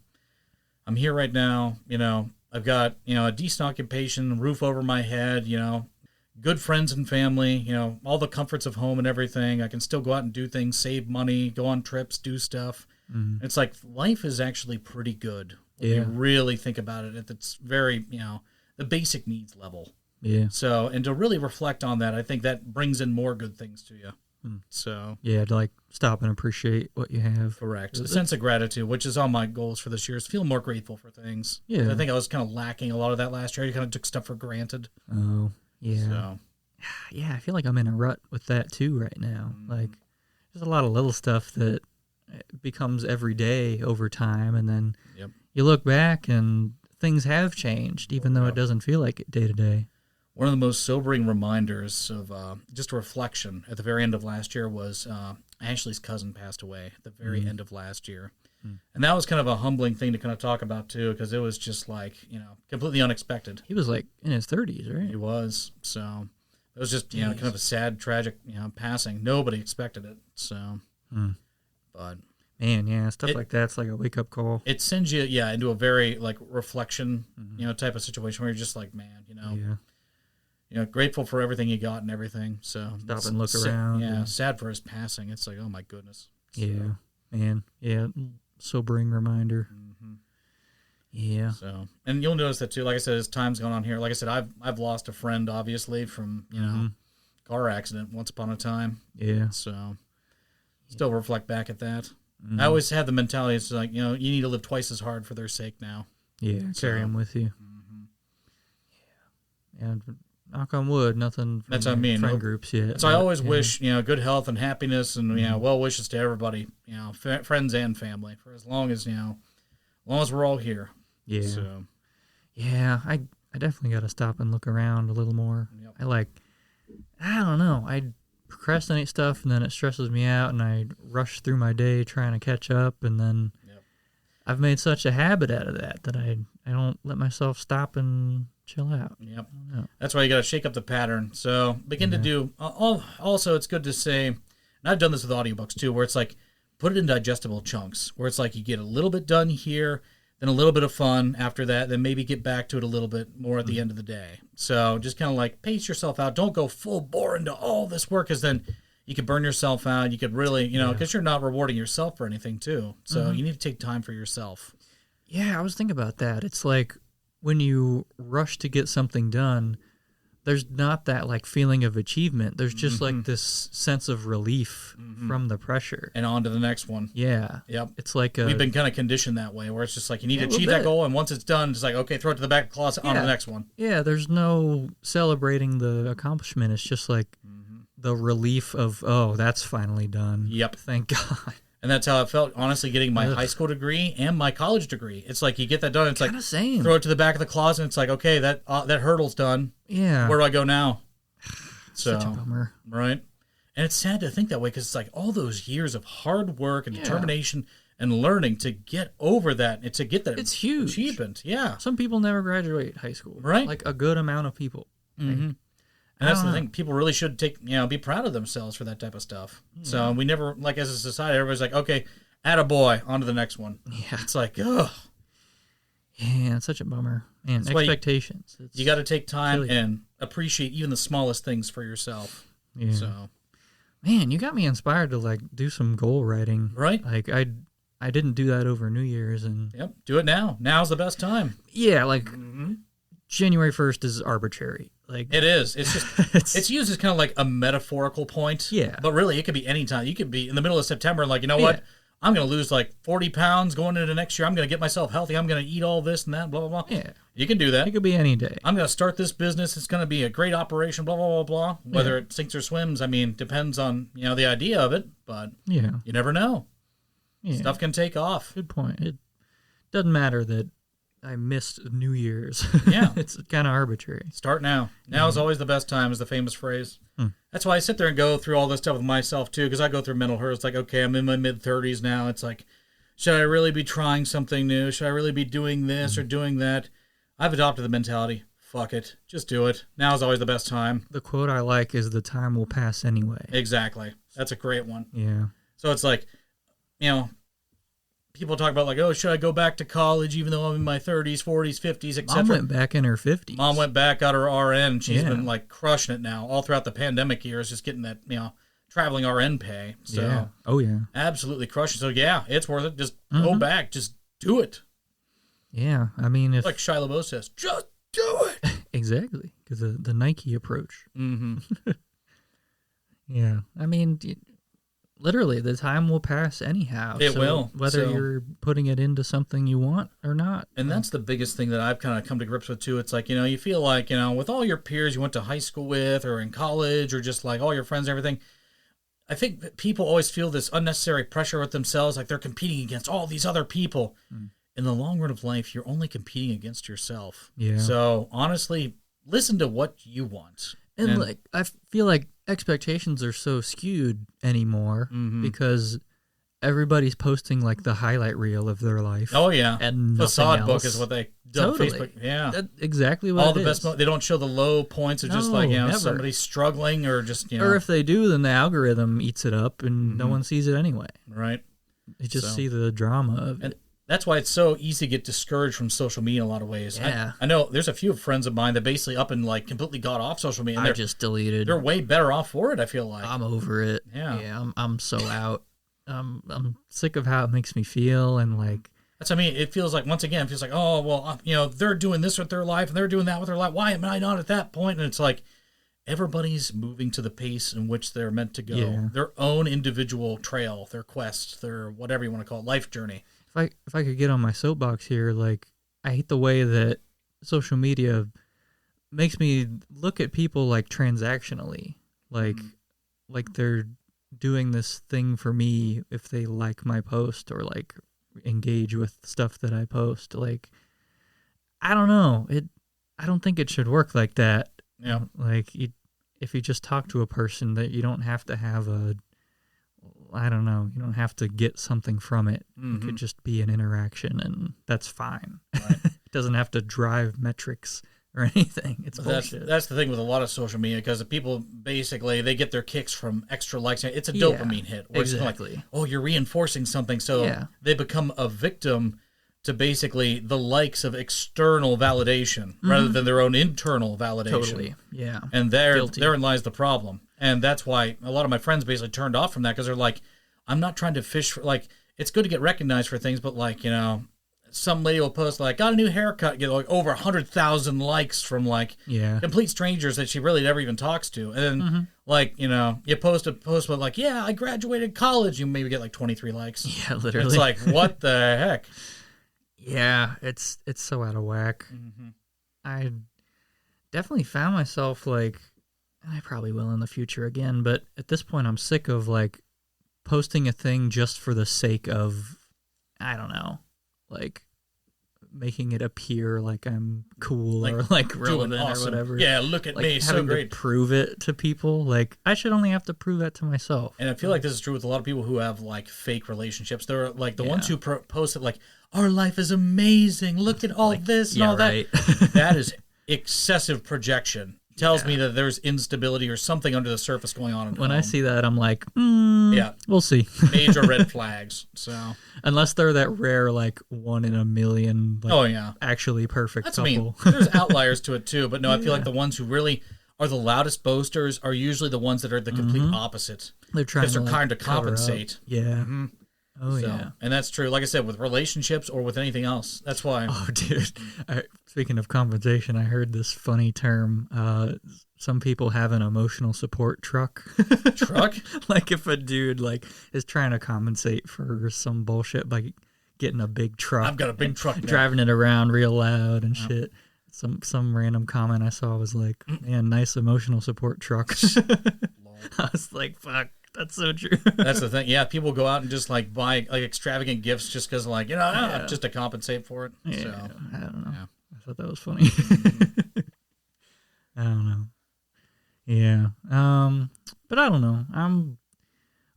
I'm here right now, I've got, a decent occupation, a roof over my head, good friends and family, all the comforts of home and everything. I can still go out and do things, save money, go on trips, do stuff. Mm-hmm. It's like life is actually pretty good when you really think about it. It's very, the basic needs level. Yeah. So, and to really reflect on that, I think that brings in more good things to you. So yeah, to like stop and appreciate what you have. Correct. A sense of gratitude, which is all my goals for this year, is feel more grateful for things. Yeah. I think I was kind of lacking a lot of that last year. I kind of took stuff for granted. Oh, yeah. So. Yeah, I feel like I'm in a rut with that too right now. Mm-hmm. Like, there's a lot of little stuff that becomes every day over time, and then you look back and things have changed, even though it doesn't feel like it day to day. One of the most sobering reminders of just a reflection at the very end of last year was Ashley's cousin passed away at the very end of last year. And that was kind of a humbling thing to kind of talk about, too, because it was just like, completely unexpected. He was like in his 30s, right? He was. So it was just, kind of a sad, tragic, passing. Nobody expected it. So, but. Man, yeah, stuff like that's like a wake-up call. It sends you, into a very, like, reflection, type of situation where you're just like, man, grateful for everything you got and everything. So stop and look around. Yeah, sad for his passing. It's like, oh my goodness. So. Yeah, man. Yeah, sobering reminder. Mm-hmm. Yeah. So, and you'll notice that too. Like I said, as time's gone on here. Like I said, I've lost a friend, obviously, from car accident once upon a time. Yeah. So, still reflect back at that. Mm-hmm. I always have the mentality. It's like, you need to live twice as hard for their sake now. Yeah, carry them with you. Mm-hmm. Yeah. And knock on wood, nothing from that's what I mean. Friend groups yet. So I always wish, good health and happiness and, well wishes to everybody, friends and family for as long as we're all here. Yeah. So. Yeah, I definitely got to stop and look around a little more. Yep. I don't know. I procrastinate stuff and then it stresses me out and I rush through my day trying to catch up and then I've made such a habit out of that I don't let myself stop and chill out. Yep. That's why you got to shake up the pattern. So begin to do, also it's good to say, and I've done this with audiobooks too, where it's like, put it in digestible chunks, where it's like you get a little bit done here, then a little bit of fun after that, then maybe get back to it a little bit more at the end of the day. So just kind of like pace yourself out. Don't go full bore into all this work, because then you could burn yourself out. You could really, because you're not rewarding yourself for anything too. So you need to take time for yourself. Yeah, I was thinking about that. It's like when you rush to get something done, there's not that like feeling of achievement. There's just like this sense of relief from the pressure. And on to the next one. Yeah. Yep. It's like we've been kind of conditioned that way, where it's just like you need to achieve that goal, and once it's done, it's like, okay, throw it to the back of the closet, on to the next one. Yeah, there's no celebrating the accomplishment. It's just like the relief of, oh, that's finally done. Yep. Thank God. And that's how it felt, honestly, getting my high school degree and my college degree. It's like you get that done. It's kinda like same. Throw it to the back of the closet. And it's like, okay, that hurdle's done. Yeah. Where do I go now? Such a bummer. Right? And it's sad to think that way, because it's like all those years of hard work and determination and learning to get over that and to get that it's huge achievement. Yeah. Some people never graduate high school. Right. Like a good amount of people. Mm-hmm. And that's the thing. People really should be proud of themselves for that type of stuff. Yeah. So we never, like as a society, everybody's like, okay, attaboy, on to the next one. Yeah. It's like, ugh. Yeah, it's such a bummer. And That's why expectations. You got to take time silly. and appreciate even the smallest things for yourself. Yeah. So, man, you got me inspired to like do some goal writing. right? Like I didn't do that over New Year's, and Yep. Do it now. Now's the best time. yeah, like January 1st is arbitrary. Like It is. It's just it's used as kind of like a metaphorical point. Yeah. But really, it could be any time. You could be in the middle of September and like, you know Yeah. what? I'm going to lose like 40 pounds going into next year. I'm going to get myself healthy. I'm going to eat all this and that, blah, blah, blah. Yeah. You can do that. It could be any day. I'm going to start this business. It's going to be a great operation, blah, blah, blah, blah. Whether it sinks or swims, I mean, depends on, the idea of it, but Yeah. you never know. Yeah. Stuff can take off. Good point. It doesn't matter that I missed New Year's. Yeah. It's kind of arbitrary. Start now. Now is always the best time is the famous phrase. That's why I sit there and go through all this stuff with myself, too, because I go through mental hurt. It's like, okay, I'm in my mid-30s now. It's like, should I really be trying something new? Should I really be doing this or doing that? I've adopted the mentality. Fuck it. Just do it. Now is always the best time. The quote I like is the time will pass anyway. Exactly. That's a great one. Yeah. So it's like, people talk about like, oh, should I go back to college even though I'm in my 30s, 40s, 50s, etc. Mom went back in her 50s. Mom went back, got her RN. She's Yeah. been like crushing it now all throughout the pandemic years, just getting that, traveling RN pay. So Yeah. Oh, yeah. absolutely crushing. So yeah, it's worth it. Just go back. Just do it. Yeah. I mean, if... Like Shia LaBeouf says, just do it. Exactly. Because the Nike approach. Mm-hmm. Yeah. I mean, literally, the time will pass anyhow. It will. Whether So- you're putting it into something you want or not. And that's the biggest thing that I've kind of come to grips with too. It's like, you feel like, with all your peers you went to high school with or in college or just like all your friends and everything, I think that people always feel this unnecessary pressure with themselves, like they're competing against all these other people. In the long run of life, you're only competing against yourself. Yeah. So honestly, listen to what you want. And like, I feel like expectations are so skewed anymore because everybody's posting like the highlight reel of their life. Oh yeah, and nothing facade else. book is what they do on Totally. Facebook. Yeah, That's exactly what all it the is. best. They don't show the low points of just No, like never. somebody struggling or just Or if they do, then the algorithm eats it up and no one sees it anyway. right. They just So- see the drama of And it. that's why it's so easy to get discouraged from social media in a lot of ways. Yeah. I know there's a few friends of mine that basically up and like completely got off social media. And I just deleted. they're way better off for it. I feel like. I'm over it. Yeah. I'm so out. I'm sick of how it makes me feel, and like, That's what I mean. It feels like oh well, they're doing this with their life and they're doing that with their life. Why am I not at that point? And it's like everybody's moving to the pace in which they're meant to go. Yeah. Their own individual trail, their quest, their whatever you want to call it, life journey. if I could get on my soapbox here, like, I hate the way that social media makes me look at people like transactionally, like they're doing this thing for me if they like my post or like engage with stuff that I post. Like, I don't know. I don't think it should work like that. Yeah. Like, if you just talk to a person, that you don't have to have I don't know, you don't have to get something from it. It could just be an interaction, and that's fine. Right. It doesn't have to drive metrics or anything. It's bullshit. That's the thing with a lot of social media, because people basically they get their kicks from extra likes. It's a dopamine hit. Where exactly. It's like, oh, you're reinforcing something, so they become a victim to basically the likes of external validation rather than their own internal validation. Totally. Yeah. And Guilty. therein lies the problem. And that's why a lot of my friends basically turned off from that, because they're like, I'm not trying to fish for, like, it's good to get recognized for things, but like, some lady will post like, got a new haircut, get like over 100,000 likes from like complete strangers that she really never even talks to. And then like, you post a post with like, yeah, I graduated college, you maybe get like 23 likes. Yeah, literally. It's like, what the heck? Yeah, it's so out of whack. I definitely found myself like, and I probably will in the future again, but at this point I'm sick of like posting a thing just for the sake of, I don't know, like making it appear like I'm cool or like relevant or whatever. Yeah, look at like me, so having great. to prove it to people. Like, I should only have to prove that to myself. And I feel like this is true with a lot of people who have like fake relationships. They're like the ones who post it like, our life is amazing, look at all this and all that. Right. That is excessive projection. tells me that there's instability or something under the surface going on. When I see that, I'm like, we'll see. Major red flags. So unless they're that rare, like 1 in a million, like, actually perfect That's couple. There's outliers to it too, but no, I feel like the ones who really are the loudest boasters are usually the ones that are the complete opposite. They're trying to, trying to compensate. Up. Yeah. Mm-hmm. Oh, yeah. And that's true. Like I said, with relationships or with anything else. That's why. Oh, dude. Speaking of compensation, I heard this funny term. Some people have an emotional support truck. Truck? Like if a dude like is trying to compensate for some bullshit by getting a big truck. I've got a big truck now. Driving it around real loud and shit. Some random comment I saw was like, man, nice emotional support truck. I was like, fuck. That's so true. That's the thing. Yeah, people go out and just like buy like extravagant gifts just because like, just to compensate for it. Yeah, so, I don't know. Yeah. I thought that was funny. I don't know. Yeah. But I don't know. I'm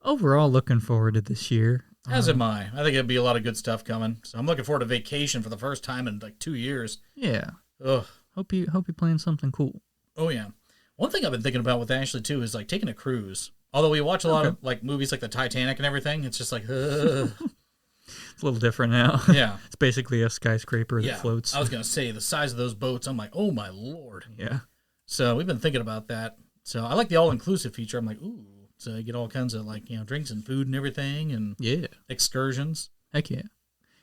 overall looking forward to this year. As am I. I think it'll be a lot of good stuff coming. So I'm looking forward to vacation for the first time in like 2 years. Yeah. Ugh. Hope you plan something cool. Oh yeah. One thing I've been thinking about with Ashley too is like taking a cruise. Although we watch a lot of like movies like the Titanic and everything, it's just like, it's a little different now. Yeah. It's basically a skyscraper that floats. I was going to say the size of those boats. I'm like, oh my Lord. Yeah. So we've been thinking about that. So I like the all-inclusive feature. I'm like, ooh. So you get all kinds of like, drinks and food and everything and excursions. Heck yeah.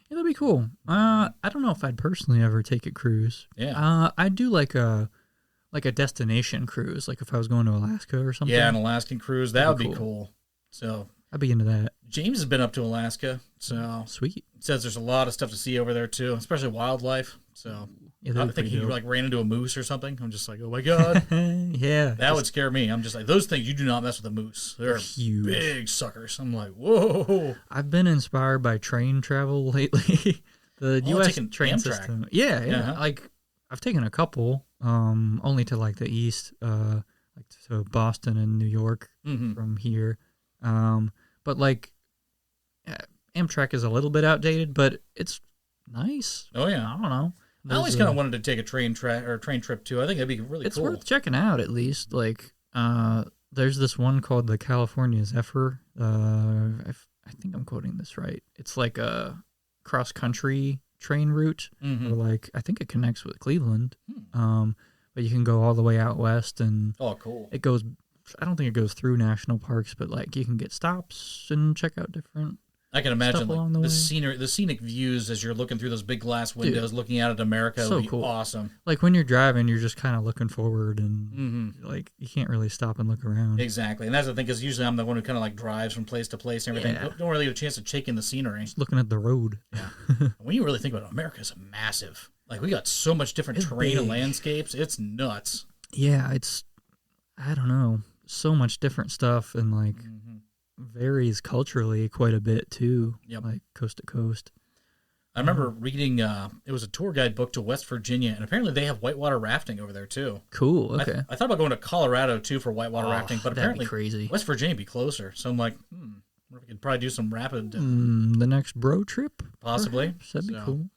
Yeah, that'd be cool. I don't know if I'd personally ever take a cruise. Yeah. I'd do like a destination cruise, like if I was going to Alaska or something. Yeah, an Alaskan cruise. That would be cool. So I'd be into that. James has been up to Alaska, so sweet. Says there's a lot of stuff to see over there too, especially wildlife. So I think he like ran into a moose or something. I'm just like, oh my God. Yeah. That would scare me. I'm just like, those things, you do not mess with a moose. They're huge. Big suckers. I'm like, whoa. I've been inspired by train travel lately. The U.S. train Amtrak system. Yeah. Uh-huh. Like I've taken a couple, only to like the east, like to Boston and New York from here. But like Amtrak is a little bit outdated, but it's nice. Oh yeah. I don't know. I always kind of wanted to take a train trip too. I think that'd be really cool. It's worth checking out at least. Like, there's this one called the California Zephyr. I think I'm quoting this right. It's like a cross country train route. Or like I think it connects with Cleveland. But you can go all the way out west and cool. It goes. I don't think it goes through national parks, but like you can get stops and check out different. I can imagine like the scenic views as you're looking through those big glass windows, looking out at America. Would be cool. Awesome. Like when you're driving, you're just kind of looking forward, and like you can't really stop and look around. Exactly, and that's the thing, because usually I'm the one who kind of like drives from place to place and everything. Don't really get a chance to take in the scenery. Just looking at the road. Yeah. When you really think about it, America's massive. Like we got so much different terrain and landscapes. It's nuts. Yeah, I don't know, so much different stuff, and like. Varies culturally quite a bit too, like coast to coast. I remember reading, it was a tour guide book to West Virginia, and apparently they have whitewater rafting over there too. Cool, okay. I thought about going to Colorado too for whitewater rafting, but apparently crazy. West Virginia would be closer. So I'm like, we could probably do some rapid. The next bro trip? Possibly. Perhaps? That'd be cool.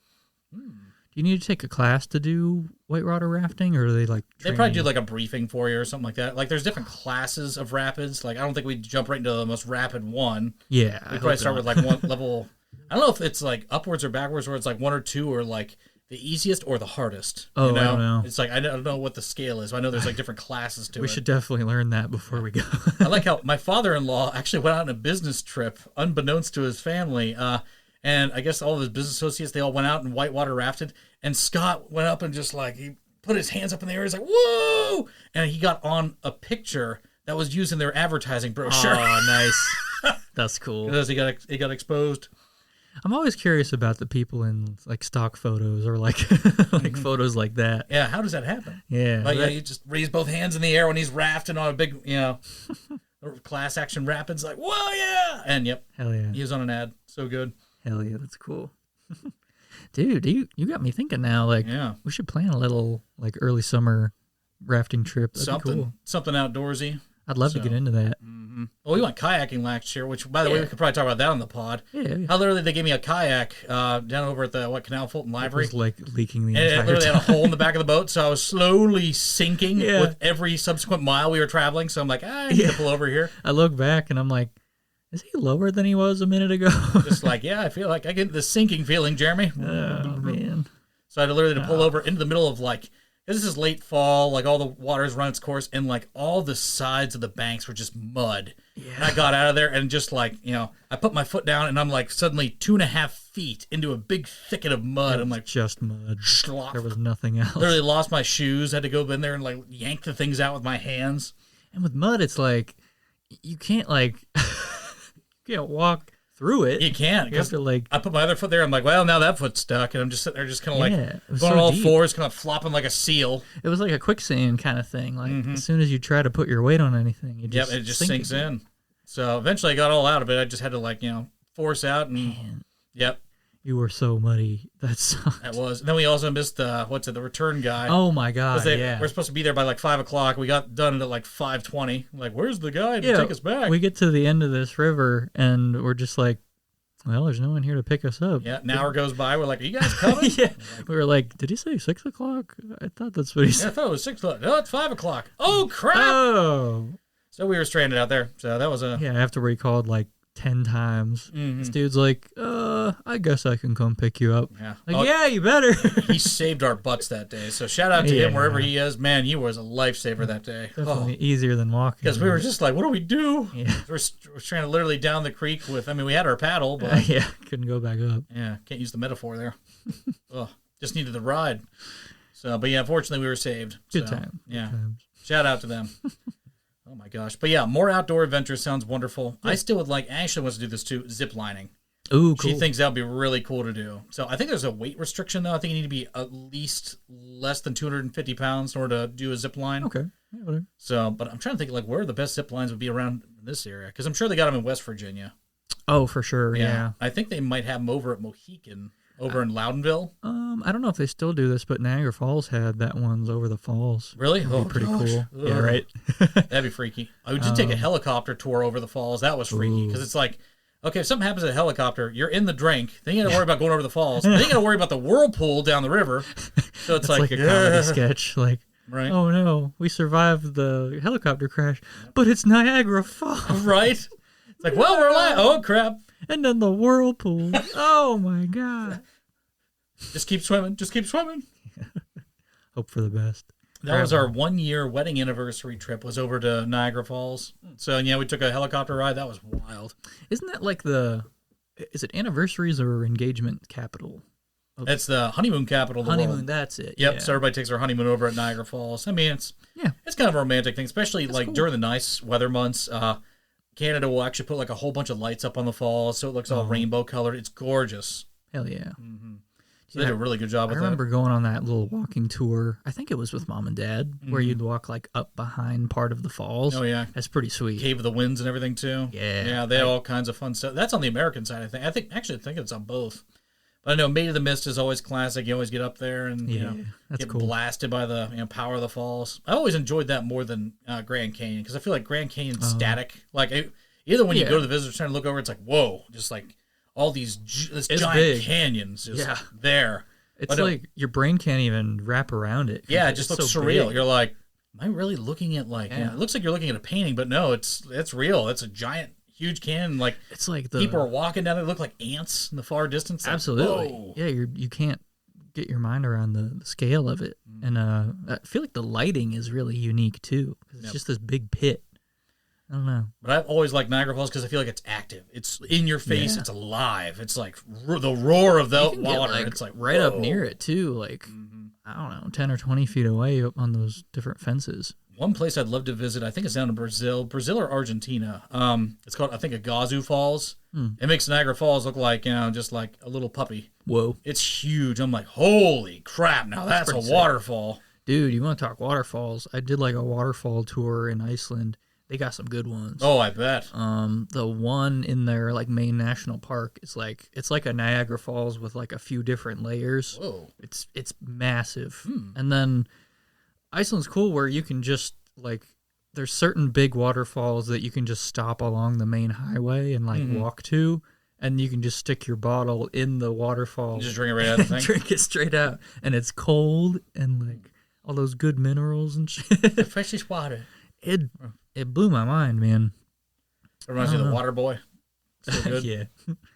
Do you need to take a class to do whitewater rafting, or are they like They probably do like a briefing for you or something like that. Like there's different classes of rapids. Like I don't think we'd jump right into the most rapid one. Yeah. We'd probably start with like one level. I don't know if it's like upwards or backwards, or it's like 1 or 2, or like the easiest or the hardest. Oh, I don't know. It's like I don't know what the scale is. I know there's like different classes to it. We should definitely learn that before we go. I like how my father-in-law actually went out on a business trip, unbeknownst to his family. And I guess all of his business associates, they all went out and whitewater rafted. And Scott went up and just like, he put his hands up in the air. He's like, whoa! And he got on a picture that was used in their advertising brochure. Oh, nice. That's cool. Because he got exposed. I'm always curious about the people in like stock photos or like like photos like that. Yeah, how does that happen? Yeah. Like, he just raised both hands in the air when he's rafting on a big, class action rapids. Like, whoa, yeah! And hell yeah. He was on an ad. So good. Hell yeah, that's cool. Dude, you got me thinking now. Like, we should plan a little like early summer rafting trip. That'd be cool. Something outdoorsy. I'd love to get into that. Well, we went kayaking last year, which, by the way, we could probably talk about that on the pod. Yeah. How literally they gave me a kayak down over at the Canal Fulton Library. It was like leaking the and entire it literally time. had a hole in the back of the boat, so I was slowly sinking with every subsequent mile we were traveling. So I'm like, I need to pull over here. I look back and I'm like, is he lower than he was a minute ago? Just like, I feel like I get the sinking feeling, Jeremy. Oh, man. So I had to literally pull over into the middle of like, this is late fall, like all the water's run its course, and like all the sides of the banks were just mud. Yeah. And I got out of there and just like, I put my foot down and I'm like suddenly 2.5 feet into a big thicket of mud. I'm like, just mud. Schlop. There was nothing else. Literally lost my shoes, had to go in there and like yank the things out with my hands. And with mud, it's like, you can't like, you can't walk through it. You can't. You have to like. I put my other foot there. I'm like, well, now that foot's stuck, and I'm just sitting there, just kind of like going so on all deep. fours, kind of flopping like a seal. It was like a quicksand kind of thing. Like as soon as you try to put your weight on anything, it just sinks in. So eventually, I got all out of it. I just had to like force out and. Man. Yep. You were so muddy. That sucked. That was. And then we also missed the return guy. Oh my god! We're supposed to be there by like 5:00. We got done at like 5:20. Like, where's the guy to take us back? We get to the end of this river and we're just like, well, there's no one here to pick us up. Yeah. An hour goes by. We're like, are you guys coming? Yeah. We were like, did he say 6:00? I thought that's what he said. I thought it was 6:00. No, it's 5:00. Oh crap! Oh. So we were stranded out there. So that was after we called like 10 times. This dude's like, I guess I can come pick you up. Yeah. Like, yeah, you better. He saved our butts that day. So shout out to him wherever he is. Man, he was a lifesaver that day. Definitely easier than walking. Because we were just like, what do we do? Yeah. We're trying to literally down the creek with, we had our paddle, but couldn't go back up. Yeah, can't use the metaphor there. Just needed the ride. So, but yeah, fortunately we were saved. Good time. Yeah. Good times. Shout out to them. Oh my gosh. But yeah, more outdoor adventures sounds wonderful. Yeah. I still would like, Ashley wants to do this too, zip lining. Ooh, cool. She thinks that would be really cool to do. So I think there's a weight restriction though. I think you need to be at least less than 250 pounds in order to do a zip line. Okay. Yeah, whatever. So, but I'm trying to think like where the best zip lines would be around this area. Because I'm sure they got them in West Virginia. Oh, for sure. Yeah. I think they might have them over at Mohican, over in Loudonville. I don't know if they still do this, but Niagara Falls had that one's over the falls. Really? That'd be pretty cool. Ugh. Yeah, right. That'd be freaky. I would just take a helicopter tour over the falls. That was freaky because it's like, okay, if something happens at a helicopter, you're in the drink. Then you got to worry about going over the falls. Then you got to worry about the whirlpool down the river. So it's like a comedy sketch. Like, right. Oh no, we survived the helicopter crash, but it's Niagara Falls. Right? It's like, well, we're alive. Oh crap! And then the whirlpool. Oh my god. Just keep swimming. Just keep swimming. Hope for the best. That was our 1-year wedding anniversary trip. Was over to Niagara Falls. So yeah, we took a helicopter ride. That was wild. Isn't that like is it anniversaries or engagement capital? It's the honeymoon capital of the honeymoon, world. That's it. Yep. Yeah. So everybody takes their honeymoon over at Niagara Falls. It's kind of a romantic thing, especially that's like cool. during the nice weather months. Canada will actually put like a whole bunch of lights up on the falls, so it looks all rainbow colored. It's gorgeous. Hell yeah. Mm-hmm. So they did a really good job with that. I remember going on that little walking tour. I think it was with Mom and Dad, where you'd walk like up behind part of the falls. Oh yeah, that's pretty sweet. Cave of the Winds and everything too. Yeah, they had all kinds of fun stuff. That's on the American side, I think. I think it's on both. But I know Maid of the Mist is always classic. You always get up there and that's get cool. blasted by the power of the falls. I always enjoyed that more than Grand Canyon because I feel like Grand Canyon's static. Like either when you go to the visitor center and look over, it's like whoa, just like all these giant big. canyons just there. It's like your brain can't even wrap around it. Yeah, it just looks so surreal. big. You're like, am I really looking at like? It looks like you're looking at a painting, but no, it's real. It's a giant, huge canyon. Like it's like people are walking down. They look like ants in the far distance. Like, absolutely. whoa. Yeah, you can't get your mind around the scale of it, and I feel like the lighting is really unique too. It's just this big pit. I don't know. But I've always liked Niagara Falls because I feel like it's active. It's in your face. Yeah. It's alive. It's like the roar of the water. It's like right up near it too. Like I don't know, 10 or 20 feet away on those different fences. One place I'd love to visit, I think it's down in Brazil or Argentina. It's called, I think, Iguazu Falls. It makes Niagara Falls look like, just like a little puppy. Whoa. It's huge. I'm like, holy crap, now that's a waterfall. Sick. Dude, you want to talk waterfalls? I did like a waterfall tour in Iceland. They got some good ones. Oh, I bet. The one in their like main national park is like it's like a Niagara Falls with like a few different layers. Whoa. It's massive. And then Iceland's cool where you can just like there's certain big waterfalls that you can just stop along the main highway and like walk to, and you can just stick your bottle in the waterfall. You just drink it right out of the thing? Drink it straight out. And it's cold and like all those good minerals and shit. The freshest water. It blew my mind, man. It reminds you of the Water Boy. So good. Yeah.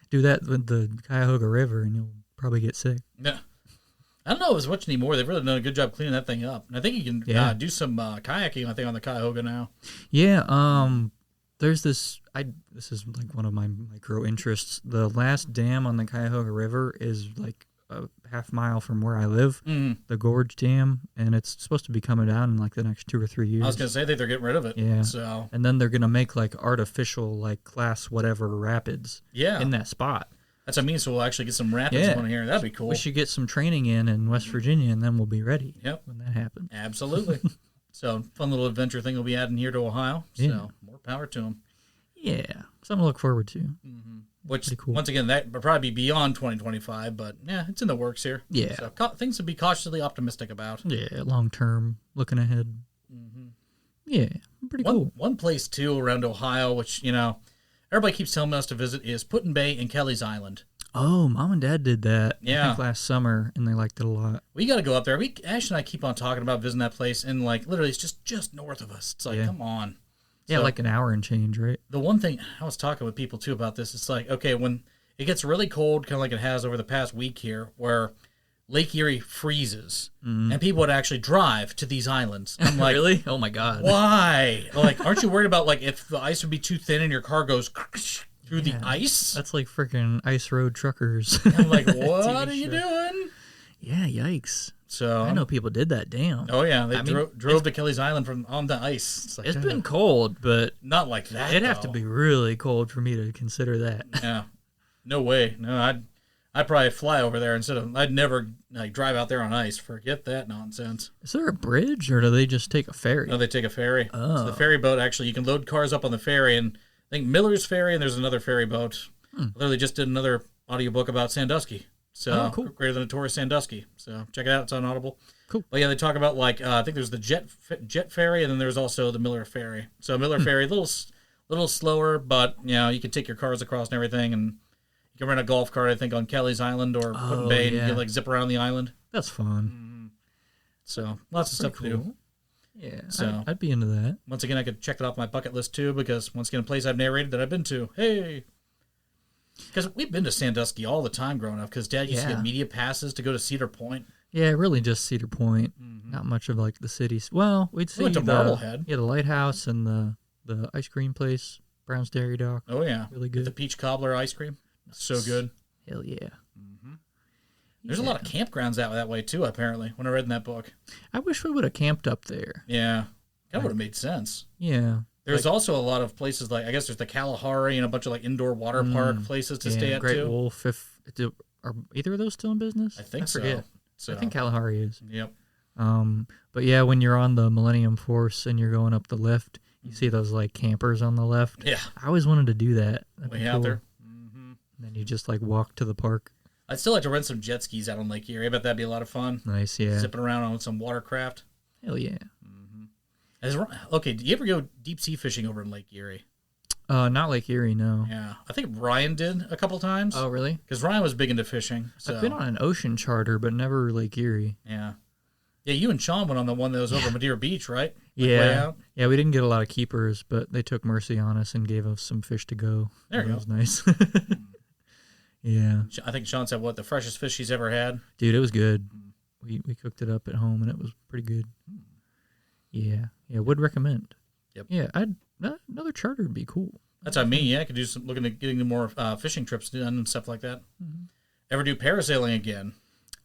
Do that with the Cuyahoga River and you'll probably get sick. Yeah. I don't know if it's much anymore. They've really done a good job cleaning that thing up. And I think you can do some kayaking, I think, on the Cuyahoga now. Yeah, there's this is like one of my micro interests. The last dam on the Cuyahoga River is like a half mile from where I live, the Gorge Dam, and it's supposed to be coming down in like the next 2 or 3 years. I was going to say, I think they're getting rid of it. Yeah. So. And then they're going to make like artificial like class whatever rapids in that spot. That's what I mean, so we'll actually get some rapids on here. That'd be cool. We should get some training in West Virginia, and then we'll be ready when that happens. Absolutely. So, fun little adventure thing we'll be adding here to Ohio. So, more power to them. Yeah, something to look forward to. Which, cool. once again, that would probably be beyond 2025, but yeah, it's in the works here. Yeah. So, things to be cautiously optimistic about. Yeah, long term, looking ahead. Yeah, pretty cool. One place, too, around Ohio, which, everybody keeps telling us to visit, is Put-in Bay and Kelly's Island. Oh, Mom and Dad did that I think last summer, and they liked it a lot. We got to go up there. Ash and I keep on talking about visiting that place, and like literally it's just north of us. It's like, come on. Yeah, So, like an hour and change, right? the one thing, I was talking with people, too, about this. It's like, okay, when it gets really cold, kind of like it has over the past week here, where Lake Erie freezes, and people would actually drive to these islands. I'm like, really? Oh, my God. why? Like, aren't you worried about, like, if the ice would be too thin and your car goes through the ice? That's like freaking Ice Road Truckers. I'm like, what are you doing? Yeah, yikes. So I know people did that. Damn. Oh yeah, they drove to Kelly's Island from on the ice. It's been cold, but not like that. It'd have to be really cold for me to consider that. Yeah, no way. No, I'd probably fly over there instead of. I'd never drive out there on ice. Forget that nonsense. Is there a bridge, or do they just take a ferry? No, they take a ferry. Oh. So the ferry boat actually, you can load cars up on the ferry, and I think Miller's Ferry, and there's another ferry boat. Literally just did another audiobook about Sandusky. So cool. Greater Than Notorious Sandusky. So check it out. It's on Audible. Cool. But yeah, they talk about I think there's the jet ferry, and then there's also the Miller Ferry. So Miller Ferry, a little slower, but you can take your cars across and everything, and you can rent a golf cart, I think, on Kelly's Island or Put-in Bay, and you can zip around the island. That's fun. So lots of stuff to do. Yeah, so I'd be into that. Once again, I could check that off my bucket list too, because once again, a place I've narrated that I've been to. Hey. Because we've been to Sandusky all the time growing up, because Dad used to get media passes to go to Cedar Point. Yeah, really just Cedar Point. Not much of like the cities. Well, we'd see went to Marblehead. Yeah, the lighthouse and the ice cream place, Brown's Dairy Dock. Oh yeah, really good. The peach cobbler ice cream, so good. Hell yeah. There's a lot of campgrounds out that way too. Apparently, when I read in that book. I wish we would have camped up there. Yeah, that would have made sense. Yeah. There's also a lot of places I guess there's the Kalahari and a bunch of indoor water park places to stay at Great too. Wolf. Are either of those still in business? I think forget. So. I think Kalahari is. Yep. But yeah, when you're on the Millennium Force and you're going up the lift, you see those like campers on the left. Yeah. I always wanted to do that. Way out there. And then you just like walk to the park. I'd still like to rent some jet skis out on Lake Erie. I bet that'd be a lot of fun. Nice, yeah. Zipping around on some watercraft. Hell yeah. Okay, do you ever go deep sea fishing over in Lake Erie? Not Lake Erie, no. Yeah, I think Ryan did a couple times. Oh, really? Because Ryan was big into fishing. So. I've been on an ocean charter, but never Lake Erie. Yeah. Yeah, you and Sean went on the one that was over Madeira Beach, right? Way out? Yeah, we didn't get a lot of keepers, but they took mercy on us and gave us some fish to go. There you go. That was nice. Yeah. I think Sean said, the freshest fish he's ever had? Dude, it was good. We cooked it up at home, and it was pretty good. Yeah. Yeah, would recommend. Yep. Yeah, another charter would be cool. That's what I mean. Yeah, I could do some looking at getting more fishing trips done and stuff like that. Ever do parasailing again?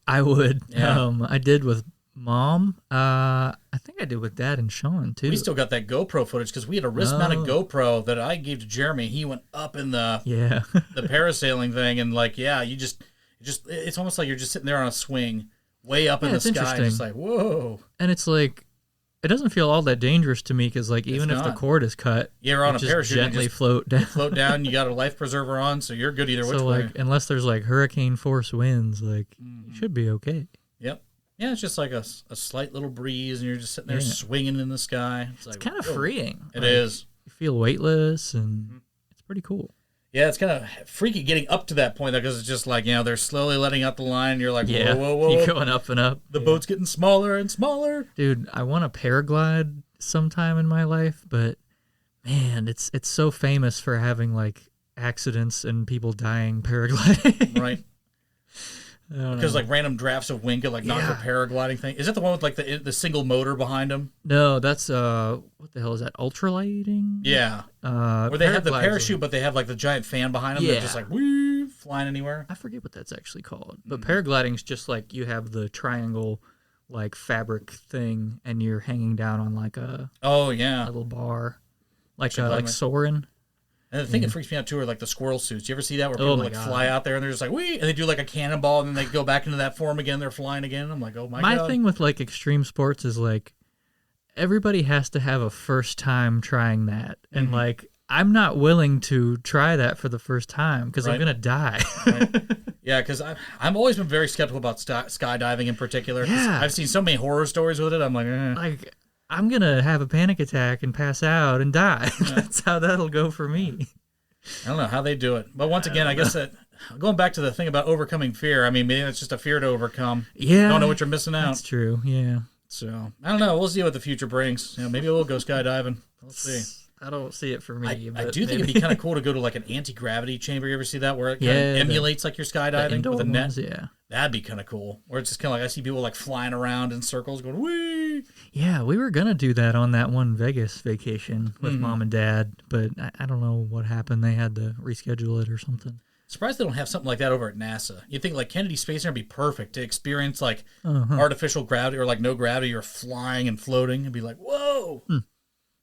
I would. Yeah. I did with Mom. I think I did with Dad and Sean too. We still got that GoPro footage because we had a wrist-mounted GoPro that I gave to Jeremy. He went up in the the parasailing thing, and it's almost like you're just sitting there on a swing, way up in the sky, just like whoa. And it's like, it doesn't feel all that dangerous to me because even if the cord is cut, you're on a parachute, gently float down. Float down. You got a life preserver on, so you're good either which way. Unless there's hurricane force winds, you should be okay. Yep. Yeah, it's just like a slight little breeze, and you're just sitting there swinging in the sky. It's like, kind of freeing. It is. You feel weightless, and it's pretty cool. Yeah, it's kind of freaky getting up to that point, though, because it's just like, they're slowly letting out the line, and you're like, whoa, whoa, whoa. You're going up and up. The boat's getting smaller and smaller. Dude, I want to paraglide sometime in my life, but, man, it's so famous for having, like, accidents and people dying paragliding. Right. Because like random drafts of wind could like knock the paragliding thing. Is that the one with like the single motor behind them? No, that's what the hell is that? Ultralighting? Yeah. Where they have the parachute, but they have like the giant fan behind them. Yeah. They're just like woo, flying anywhere. I forget what that's actually called. But paragliding's just like you have the triangle like fabric thing, and you're hanging down on like a little bar, like soaring. And the thing that freaks me out, too, are, like, the squirrel suits. You ever see that where people, like, fly out there and they're just like, wee, and they do, like, a cannonball, and then they go back into that form again, they're flying again. I'm like, oh, my God. My thing with, like, extreme sports is, like, everybody has to have a first time trying that. And, like, I'm not willing to try that for the first time because I'm going to die. Yeah, because I've always been very skeptical about skydiving in particular. Yeah. I've seen so many horror stories with it. I'm like, Like, I'm going to have a panic attack and pass out and die. That's how that'll go for me. I don't know how they do it. But once again, I guess that going back to the thing about overcoming fear, I mean, maybe it's just a fear to overcome. Yeah. You don't know what you're missing out. That's true, yeah. So, I don't know. We'll see what the future brings. Maybe we'll go skydiving. We'll see. I don't see it for me. I do think it'd be kind of cool to go to like an anti-gravity chamber. You ever see that where it kind of emulates like your skydiving with a net? Yeah. That'd be kind of cool. Where it's just kind of like I see people like flying around in circles going, wee. Yeah, we were going to do that on that one Vegas vacation with Mom and Dad, but I don't know what happened. They had to reschedule it or something. Surprised they don't have something like that over at NASA. You'd think like Kennedy Space Center would be perfect to experience like artificial gravity or like no gravity or flying and floating and be like, whoa.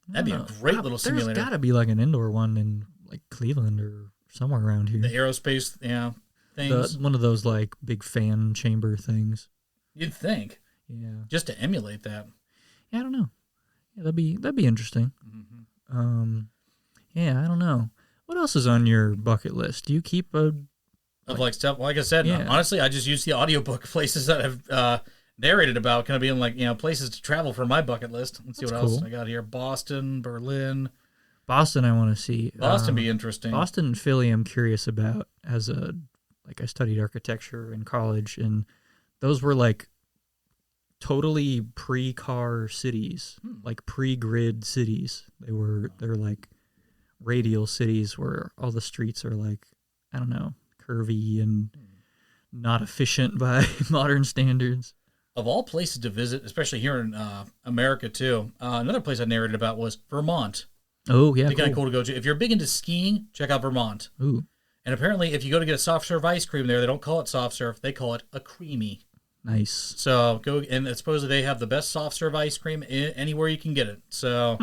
That'd be a great little simulator. There's got to be like an indoor one in like Cleveland or somewhere around here. The aerospace, things. One of those like big fan chamber things. You'd think. Yeah. Just to emulate that. Yeah, I don't know. Yeah, that'd be interesting. Yeah, I don't know. What else is on your bucket list? Do you keep of like stuff? Like I said, honestly, I just use the audiobook places that have narrated about, kind of being like, places to travel for my bucket list. Let's see what else I got here. Boston, Berlin. Boston, I want to see. Boston be interesting. Boston and Philly, I'm curious about. I studied architecture in college, and those were like totally pre-car cities, like pre-grid cities. They're like radial cities where all the streets are like, I don't know, curvy and not efficient by modern standards. Of all places to visit, especially here in America too, another place I narrated about was Vermont. Oh, yeah, It'd be kind of cool to go to. If you're big into skiing, check out Vermont. Ooh. And apparently, if you go to get a soft serve ice cream there, they don't call it soft serve. They call it a creamy. Nice. So go, and supposedly they have the best soft serve ice cream anywhere you can get it. So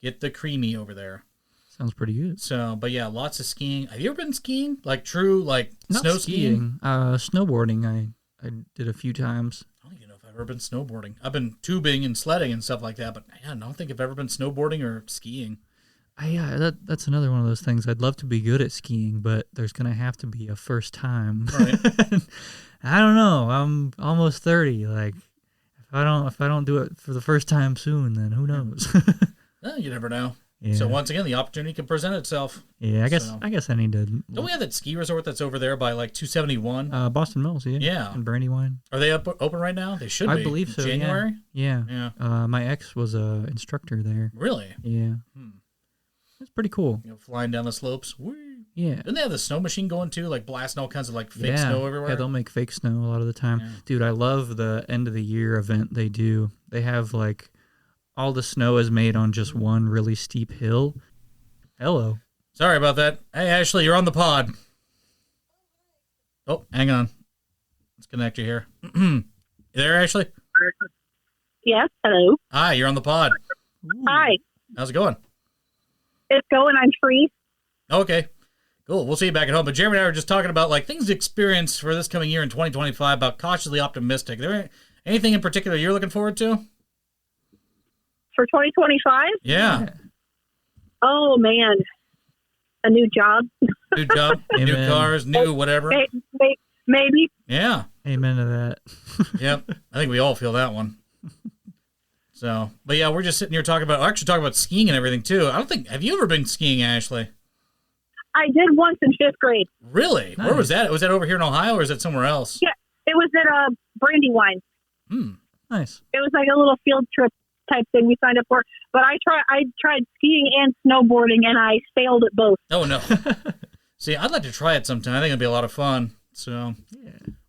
get the creamy over there. Sounds pretty good. So, but yeah, lots of skiing. Have you ever been skiing? Like true, like not snow skiing? Snowboarding, I did a few times. I don't even know if I've ever been snowboarding. I've been tubing and sledding and stuff like that, but I don't think I've ever been snowboarding or skiing. That's another one of those things. I'd love to be good at skiing, but there's going to have to be a first time. Right. I don't know. I'm almost 30. Like, if I don't do it for the first time soon, then who knows? You never know. Yeah. So once again, the opportunity can present itself. Yeah, I guess I need to. Don't we have that ski resort that's over there by like 271? Boston Mills, yeah. Yeah. And Brandywine. Are they open right now? They should be. I believe so. January? Yeah. My ex was a instructor there. Really? Yeah. It's pretty cool. Flying down the slopes. Whee. Yeah. Didn't they have the snow machine going too? Like blasting all kinds of like fake snow everywhere? Yeah, they'll make fake snow a lot of the time. Yeah. Dude, I love the end of the year event they do. They have like all the snow is made on just one really steep hill. Hello. Sorry about that. Hey, Ashley, you're on the pod. Oh, hang on. Let's connect you here. You there, Ashley? Yes, hello. Hi, you're on the pod. Ooh. Hi. How's it going? It's going. I'm free. Okay. Cool. We'll see you back at home. But Jeremy and I were just talking about like things to experience for this coming year in 2025, about cautiously optimistic. There anything in particular you're looking forward to? For 2025? Yeah. Oh, man. A new job. New job, new cars, new whatever. Maybe. Yeah. Amen to that. Yep. I think we all feel that one. So, but yeah, we're just sitting here talking about skiing and everything too. Have you ever been skiing, Ashley? I did once in 5th grade. Really? Nice. Where was that? Was that over here in Ohio or is that somewhere else? Yeah, it was at Brandywine. Nice. It was like a little field trip type thing we signed up for. But I tried skiing and snowboarding, and I failed at both. Oh, no. See, I'd like to try it sometime. I think it'd be a lot of fun. So,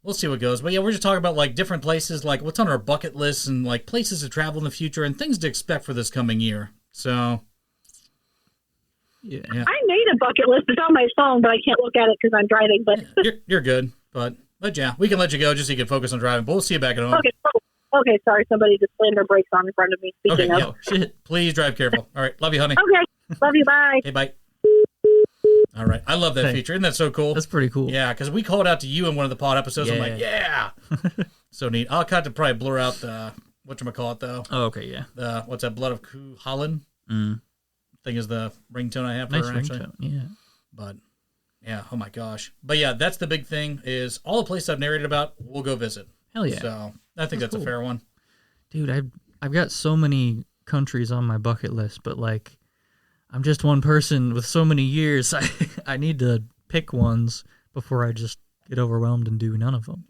we'll see what goes. But yeah, we're just talking about like different places, like what's on our bucket list and like places to travel in the future and things to expect for this coming year. So, yeah. I made a bucket list. It's on my phone, but I can't look at it because I'm driving. But you're good. But yeah, we can let you go just so you can focus on driving. But we'll see you back at home. okay. Okay, sorry. Somebody just slammed their brakes on in front of me. Speaking of. Yeah, shit. Please drive careful. All right. Love you, honey. Okay. Love you. Bye. Hey, bye. All right. I love that feature. Isn't that so cool? That's pretty cool. Yeah, because we called out to you in one of the pod episodes. Yeah. I'm like, yeah. So neat. I'll cut to probably blur out the, whatchamacallit, though. Oh, okay, yeah. What's that, Blood of Holland? Thing is the ringtone I have for Nice her, actually. ringtone, yeah. But, yeah, oh my gosh. But yeah, that's the big thing is all the places I've narrated about, we'll go visit. Hell yeah. So I think that's cool. a fair one. Dude, I've got so many countries on my bucket list, but like I'm just one person with so many years. I need to pick ones before I just get overwhelmed and do none of them.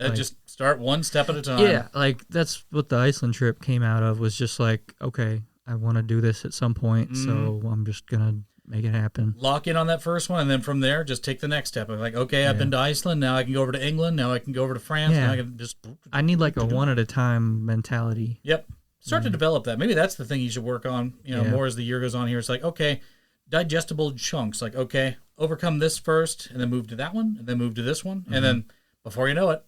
Yeah. Just start one step at a time. Yeah, like that's what the Iceland trip came out of, was just like, okay, I want to do this at some point, so I'm just going to make it happen. Lock in on that first one, and then from there, just take the next step. I'm like, okay, I've been to Iceland, now I can go over to England, now I can go over to France, now I can just... I need like a one-at-a-time mentality. Yep. Start to develop that. Maybe that's the thing you should work on, more as the year goes on here. It's like, okay, digestible chunks. Like, okay, overcome this first, and then move to that one, and then move to this one, and then before you know it,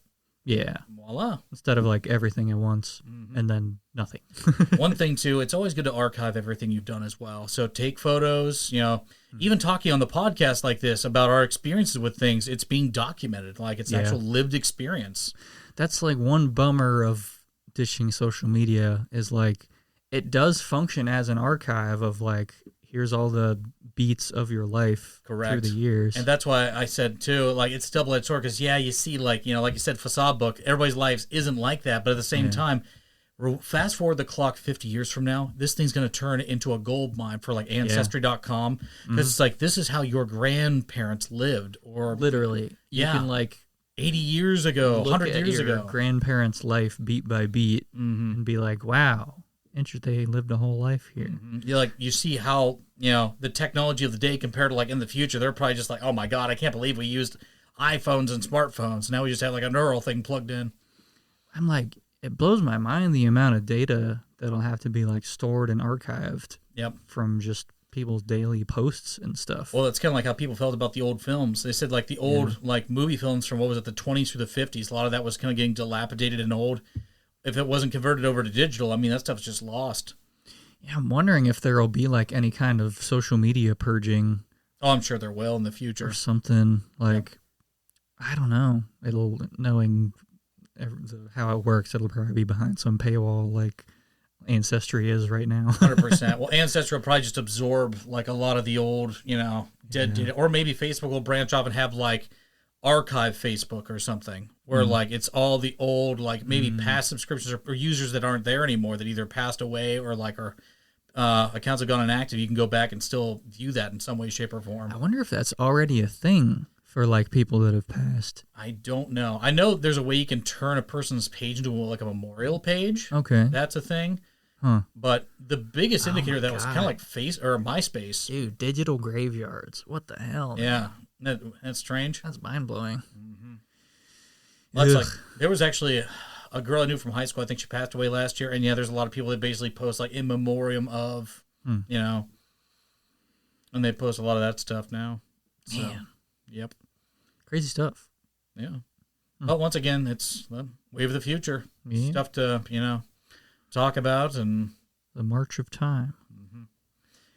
voila. Instead of like everything at once and then nothing. One thing too, it's always good to archive everything you've done as well. So take photos, even talking on the podcast like this about our experiences with things, it's being documented. Like it's actual lived experience. That's like one bummer of dishing social media is like it does function as an archive of like, here's all the beats of your life through the years. And that's why I said, too, like, it's a double-edged sword because, you see, like, like you said, facade book, everybody's lives isn't like that. But at the same time, fast forward the clock 50 years from now, this thing's going to turn into a gold mine for, like, Ancestry.com because it's like, this is how your grandparents lived. Or literally. You can, like, 80 years ago, 100 years ago. Grandparents' life beat by beat and be like, wow. Interesting, they lived a whole life here. You see how, the technology of the day compared to like in the future, they're probably just like, oh my God, I can't believe we used iPhones and smartphones. Now we just have like a neural thing plugged in. I'm like, it blows my mind the amount of data that'll have to be like stored and archived from just people's daily posts and stuff. Well, it's kind of like how people felt about the old films. They said like the old like movie films from, the 20s through the 50s, a lot of that was kind of getting dilapidated and old. If it wasn't converted over to digital, I mean, that stuff's just lost. Yeah, I'm wondering if there will be like any kind of social media purging. Oh, I'm sure there will in the future. Or something like, I don't know. Knowing how it works, it'll probably be behind some paywall like Ancestry is right now. 100%. Well, Ancestry will probably just absorb like a lot of the old, dead data. Or maybe Facebook will branch off and have like archive Facebook or something where like it's all the old like maybe past subscriptions or users that aren't there anymore that either passed away or like our accounts have gone inactive. You can go back and still view that in some way, shape, or form. I wonder if that's already a thing for like people that have passed. I don't know. I know there's a way you can turn a person's page into like a memorial page. Okay, that's a thing. Huh. But the biggest indicator that was kind of like MySpace. Dude, digital graveyards. What the hell? Yeah. That's strange. That's mind-blowing. Well, that's like, there was actually a girl I knew from high school. I think she passed away last year. And there's a lot of people that basically post like in memoriam of, and they post a lot of that stuff now. So, man. Yep. Crazy stuff. Yeah. But once again, it's the wave of the future. Yeah. Stuff to, talk about and the march of time.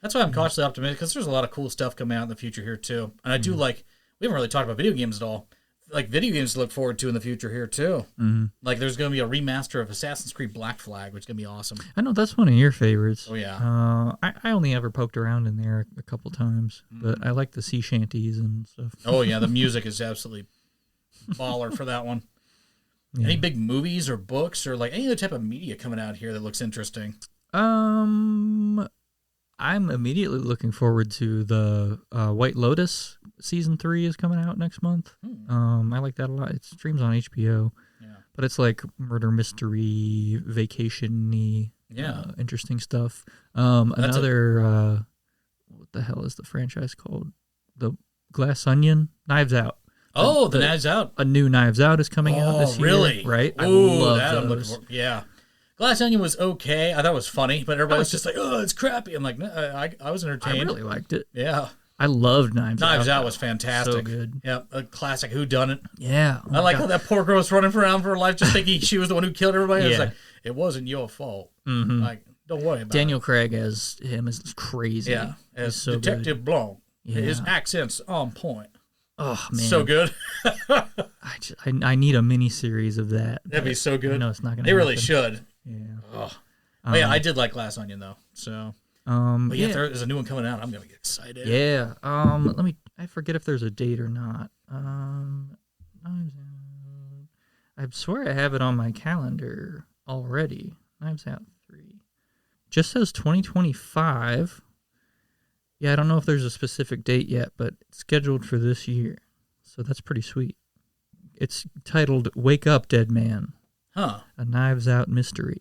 That's why I'm cautiously optimistic because there's a lot of cool stuff coming out in the future here too. And I do like, we haven't really talked about video games at all. Like video games to look forward to in the future here too. Like there's going to be a remaster of Assassin's Creed Black Flag, which is going to be awesome. I know that's one of your favorites. Oh yeah. I only ever poked around in there a couple times, but I like the sea shanties and stuff. Oh yeah, the music is absolutely baller for that one. Yeah. Any big movies or books or like any other type of media coming out here that looks interesting? I'm immediately looking forward to the White Lotus season 3 is coming out next month. I like that a lot. It streams on HBO. Yeah. But it's like murder mystery, vacation-y, interesting stuff. Another, what the hell is the franchise called? The Glass Onion? Knives Out. Oh, the Knives Out. A new Knives Out is coming out this year. Really? Right? Ooh, I love that I'm those. looking for. Yeah. Glass Onion was okay. I thought it was funny, but everybody was just like, oh, it's crappy. I'm like, no, I was entertained. I really liked it. Yeah. I loved Knives Out. Knives Out was fantastic. So good. Yeah, a classic whodunit. Yeah. I like how that poor girl was running around for her life just thinking she was the one who killed everybody. It's Yeah. like, it wasn't your fault. Mm-hmm. Like, don't worry about Daniel Craig as him is crazy. it. Yeah, He's as so Detective good. Blanc. Yeah. His accent's on point. Oh, man. So good. I need a mini series of that. That'd be so good. I know it's not going to They really should. Yeah. Oh. But yeah, I did like Glass Onion, though. So, but yeah, if there's a new one coming out, I'm going to get excited. Yeah. I forget if there's a date or not. I swear I have it on my calendar already. Knives Out 3. Just says 2025. Yeah, I don't know if there's a specific date yet, but it's scheduled for this year. So that's pretty sweet. It's titled Wake Up, Dead Man. Huh. A Knives Out mystery.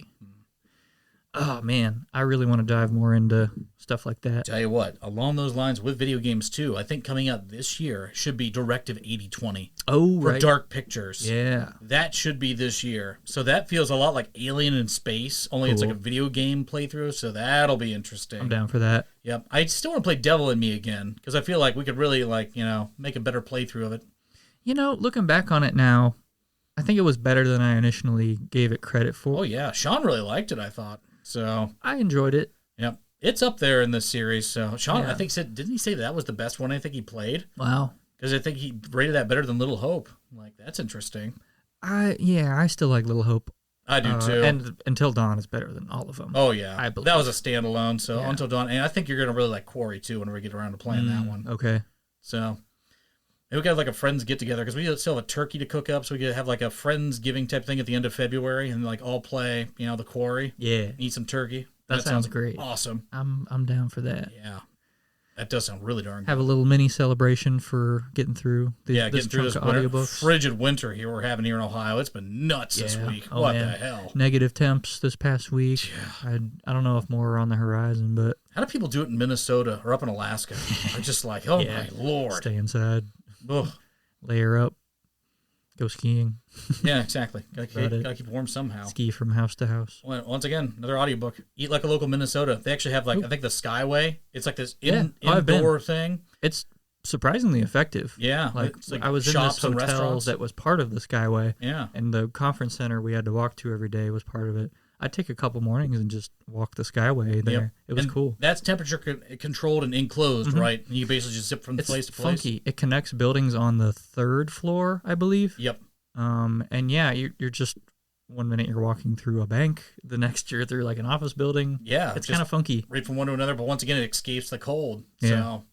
Oh, man. I really want to dive more into stuff like that. Tell you what, along those lines with video games too, I think coming out this year should be Directive 8020. Oh, for right. Dark Pictures. Yeah. That should be this year. So that feels a lot like Alien in Space, only it's like a Cool. video game playthrough, so that'll be interesting. I'm down for that. Yep. I still want to play Devil in Me again, because I feel like we could really, make a better playthrough of it. You know, looking back on it now, I think it was better than I initially gave it credit for. Oh, yeah. Sean really liked it, I thought. So, I enjoyed it. yep. It's up there in this series. So, Sean, Yeah. I think, didn't he say that was the best one I think he played? Wow. Because I think he rated that better than Little Hope. Like, that's interesting. I still like Little Hope. I do, too. And Until Dawn is better than all of them. Oh, yeah. I believe. That was a standalone. So, Yeah. Until Dawn. And I think you're going to really like Quarry, too, when we get around to playing that one. Okay. So, and we got like a friends get together because we still have a turkey to cook up. So, we could have like a friends giving type thing at the end of February and like all play, the Quarry, Yeah. eat some turkey. That sounds great. Awesome. I'm down for that. Yeah. That does sound really darn good. Have a little mini celebration for getting through Getting this through chunk this of winter, audiobooks. frigid winter here we're having here in Ohio. It's been nuts this Yeah. week. Oh, What man. the hell? Negative temps this past week. I don't know if more are on the horizon, but How do people do it in Minnesota or up in Alaska? I'm just like, oh Yeah. my Lord. stay inside, Ugh. layer up, go skiing, Yeah, exactly. About it. Gotta keep warm somehow. ski from house to house. Well, once again, another audiobook. Eat Like a Local Minnesota. They actually have I think the Skyway. It's like this I've been. indoor thing. It's surprisingly effective. Yeah. Like, it's like I was in shops this and hotel restaurants. that was part of the Skyway, Yeah. and the conference center we had to walk to every day was part of it. I'd take a couple mornings and just walk the Skyway there. Yep. It was And cool. That's temperature controlled and enclosed, right? And you basically just zip from It's place to place. funky. It connects buildings on the 3rd floor, I believe. Yep. And yeah, you're just one minute you're walking through a bank, the next you're through like an office building. Yeah. It's just kind of funky. right from one to another, but once again, it escapes the cold. Yeah. So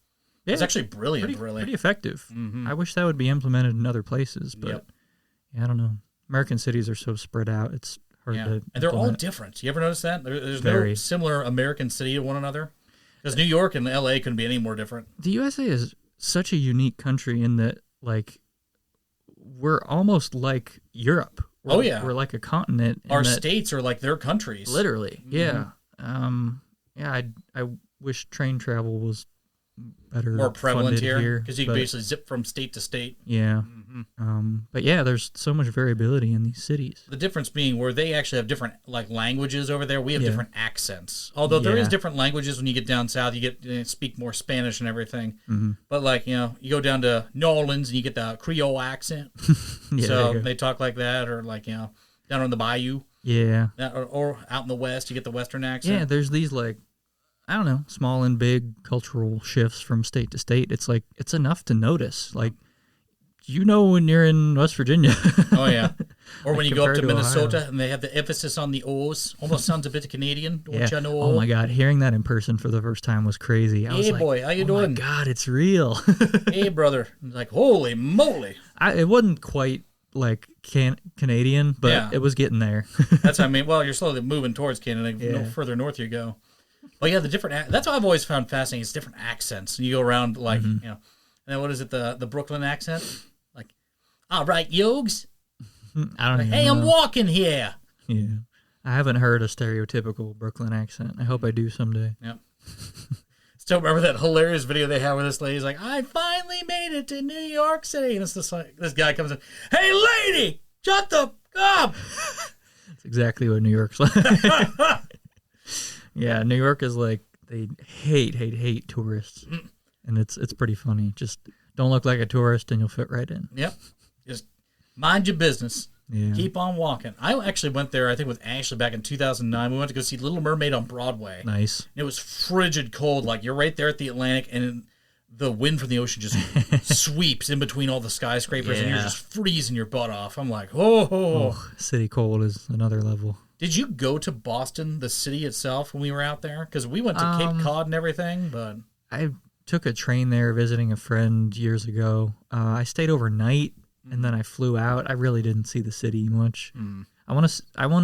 Yeah, it's actually brilliant, really. pretty effective. Mhm. I wish that would be implemented in other places, but Yep. yeah, I don't know. American cities are so spread out; it's hard Yeah. to. And they're all implement. different. You ever notice that? There's no Very. similar American city to one another. Because New York and LA couldn't be any more different. The USA is such a unique country in that, like, we're almost like Europe. Oh, yeah. We're like a continent. in Our that- states are like their countries. literally, Mm-hmm. yeah. Yeah, I wish train travel was better, More prevalent funded here. Because you can but- basically zip from state to state. Yeah. But yeah, there's so much variability in these cities. The difference being where they actually have different like languages over there. We have Yeah. different accents. Although there is Yeah. different languages when you get down south. You get speak more Spanish and everything. Mm-hmm. But like you go down to New Orleans and you get the Creole accent. Yeah, So there you go. they talk like that, or like down on the bayou, yeah. or out in the west you get the Western Yeah, accent. there's these like, I don't know, small and big cultural shifts from state to state. It's like, it's enough to notice. Like, when you're in West Virginia. Oh yeah. Or when you go up to compared to Minnesota Ohio. and they have the emphasis on the O's. Almost sounds a bit Canadian. Don't Yeah. you know? Oh my God, hearing that in person for the first time was crazy. I was Hey like, boy, how you oh doing? my God, it's real. Hey brother. It's like holy moly. It wasn't quite like Canadian, but Yeah. it was getting there. That's what I mean. Well, you're slowly moving towards Canada. Yeah. No further north you go. But yeah, the different. That's what I've always found fascinating. Is different accents. And you go around like Mm-hmm. And then what is it? The Brooklyn accent. Like, all right, Yogs. I don't even Hey, know. I'm walking here. Yeah. I haven't heard a stereotypical Brooklyn accent. I hope I do someday. Yep. Still remember that hilarious video they had where this lady's like, I finally made it to New York City. And it's just like, this guy comes in, hey, lady, shut the up. That's exactly what New York's like. Yeah, New York is like, they hate tourists. And it's pretty funny. Just don't look like a tourist and you'll fit right in. Yep. Just mind your business. Yeah. Keep on walking. I actually went there, I think, with Ashley back in 2009. We went to go see Little Mermaid on Broadway. Nice. It was frigid cold. Like, you're right there at the Atlantic, and the wind from the ocean just sweeps in between all the skyscrapers, and you're Yeah. just freezing your butt off. I'm like, oh. City cold is another level. Did you go to Boston, the city itself, when we were out there? Because we went to Cape Cod and everything, but... I took a train there visiting a friend years ago. I stayed overnight. And then I flew out. I really didn't see the city much. I want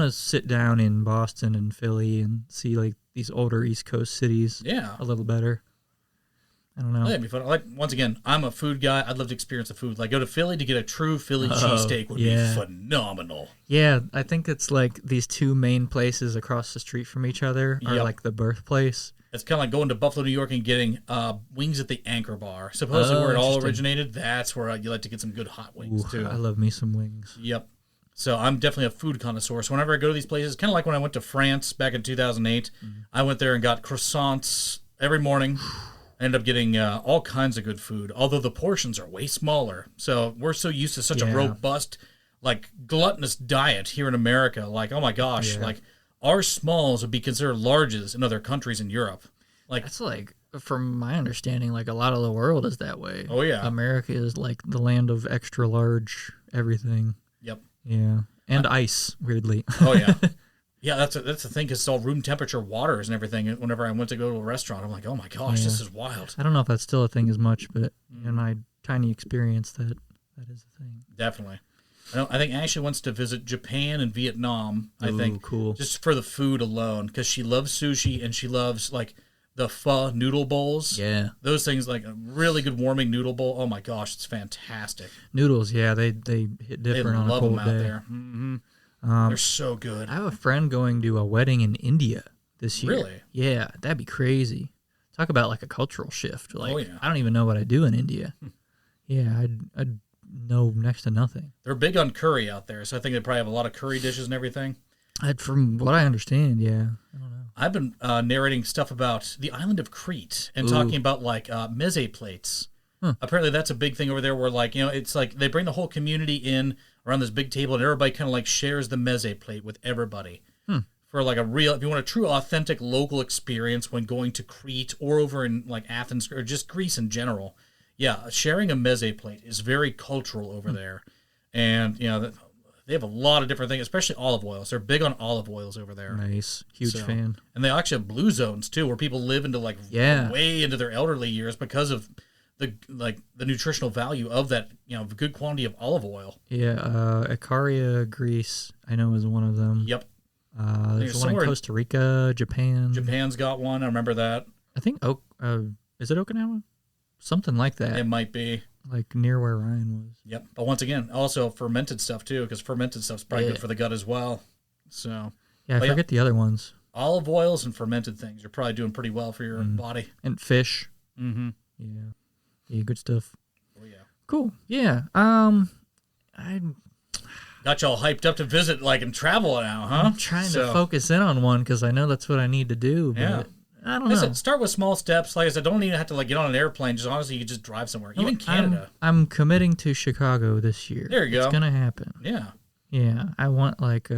to sit down in Boston and Philly and see like these older East Coast cities. Yeah. A little better. I don't know. That'd be fun. Like, once again, I'm a food guy. I'd love to experience the food. Like, go to Philly to get a true Philly cheesesteak would be phenomenal. Yeah, I think it's like these two main places across the street from each other are like the birthplace. It's kind of like going to Buffalo, New York, and getting wings at the Anchor Bar. Supposedly where it all originated, that's where you like to get some good hot wings, too. I love me some wings. Yep. So I'm definitely a food connoisseur. So whenever I go to these places, kind of like when I went to France back in 2008, I went there and got croissants every morning. I ended up getting all kinds of good food, although the portions are way smaller. So we're so used to such a robust, like, gluttonous diet here in America. Like, oh my gosh, like, our smalls would be considered larges in other countries in Europe. Like, That's like, from my understanding, like a lot of the world is that way. Oh, yeah. America is like the land of extra large everything. Yep. Yeah. And ice, weirdly. Oh, yeah. Yeah, that's the thing, because it's all room temperature waters and everything. Whenever I went to go to a restaurant, I'm like, oh my gosh, this is wild. I don't know if that's still a thing as much, but in my tiny experience, that is a thing. Definitely. I think Ashley wants to visit Japan and Vietnam, I think. Cool. Just for the food alone, because she loves sushi and she loves, like, the pho noodle bowls. Yeah. Those things, like a really good warming noodle bowl. Oh, my gosh, it's fantastic. Noodles, yeah, they hit different on a love cold them day. out there. Mm-hmm. They're so good. I have a friend going to a wedding in India this year. Really? Yeah, that'd be crazy. Talk about like a cultural shift. Like, Oh, yeah. I don't even know what I do in India. Yeah, I'd know next to nothing. They're big on curry out there, so I think they probably have a lot of curry dishes and everything. From what I understand, yeah. I don't know. I've been narrating stuff about the island of Crete and talking about, like, meze plates. Apparently that's a big thing over there where, like, you know, it's like they bring the whole community in around this big table and everybody kind of, like, shares the meze plate with everybody. For, like, a real, if you want a true, authentic local experience when going to Crete or over in, like, Athens or just Greece in general. Yeah, sharing a meze plate is very cultural over there. And, you know, they have a lot of different things, especially olive oils. They're big on olive oils over there. Nice. Huge fan. And they actually have blue zones, too, where people live into, like, way into their elderly years because of the nutritional value of that, you know, good quantity of olive oil. Yeah, Icaria, Greece, I know is one of them. Yep. There's one in Costa Rica, Japan. Japan's got one. I remember that. I think, is it Okinawa? Something like that. It might be. Like near where Ryan was. Yep. But once again, also fermented stuff, too, because fermented stuff's probably good for the gut as well. So. Yeah, I forget the other ones. Olive oils and fermented things. You're probably doing pretty well for your body. And fish. Mm-hmm. Yeah. Yeah, good stuff. Oh, yeah. Cool. Yeah. I got you all hyped up to visit, like, and travel now, huh? I'm trying to focus in on one because I know that's what I need to do. But I don't know. Start with small steps. Like I said, don't even have to, like, get on an airplane. Just honestly, you can just drive somewhere. Even Canada. I'm committing to Chicago this year. There you go. It's gonna happen. Yeah. Yeah. I want like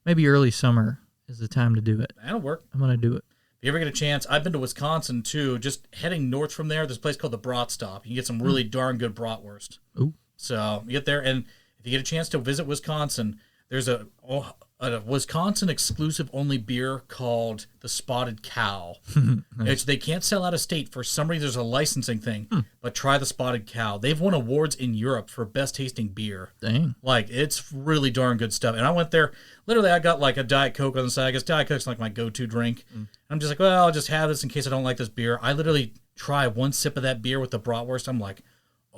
maybe early summer is the time to do it. That'll work. I'm gonna do it. If you ever get a chance, I've been to Wisconsin, too. Just heading north from there, there's a place called the Brat Stop. You can get some really darn good bratwurst. Ooh. So you get there, and if you get a chance to visit Wisconsin, there's a a Wisconsin exclusive only beer called the Spotted Cow. Nice. They can't sell out of state for some reason. There's a licensing thing, but try the Spotted Cow. They've won awards in Europe for best tasting beer. Dang. Like, it's really darn good stuff. And I went there, literally I got like a Diet Coke on the side. I guess Diet Coke's like my go-to drink. I'm just like, well, I'll just have this in case I don't like this beer. I literally try one sip of that beer with the bratwurst. I'm like,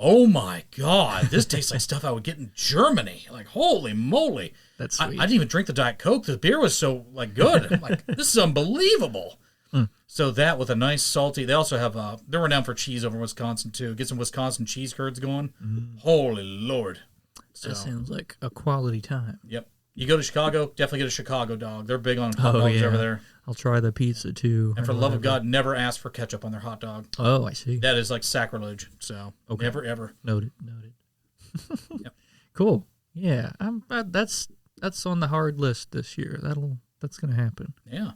oh my God, this tastes like stuff I would get in Germany. Like, holy moly. That's sweet. I didn't even drink the Diet Coke. The beer was so like good. I'm like, this is unbelievable. So that with a nice salty. They also have they're renowned for cheese over in Wisconsin too. Get some Wisconsin cheese curds going. Holy Lord. So, that sounds like a quality time. Yep. You go to Chicago, definitely get a Chicago dog. They're big on hot dogs over there. I'll try the pizza too. And for the love of God, never ask for ketchup on their hot dog. Oh, I see. That is like sacrilege. So never ever. Noted. Yep. Cool. Yeah, that's on the hard list this year. That's gonna happen. Yeah.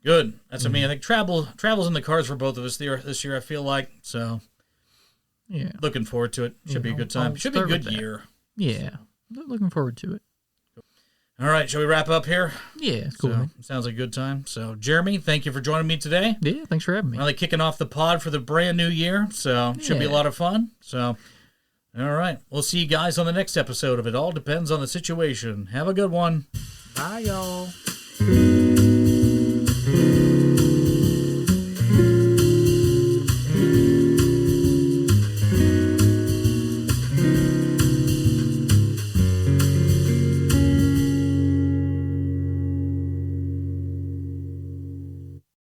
Good. That's what I mean. I think travel's in the cards for both of us this year, I feel like. So yeah. Looking forward to it. Should be a good time. Should be a good year. Yeah. Looking forward to it. All right, shall we wrap up here? Yeah, cool. So, sounds like a good time. So, Jeremy, thank you for joining me today. Yeah, thanks for having me. Really kicking off the pod for the brand new year, so should be a lot of fun. So, all right, we'll see you guys on the next episode of It All Depends on the Situation. Have a good one. Bye, y'all.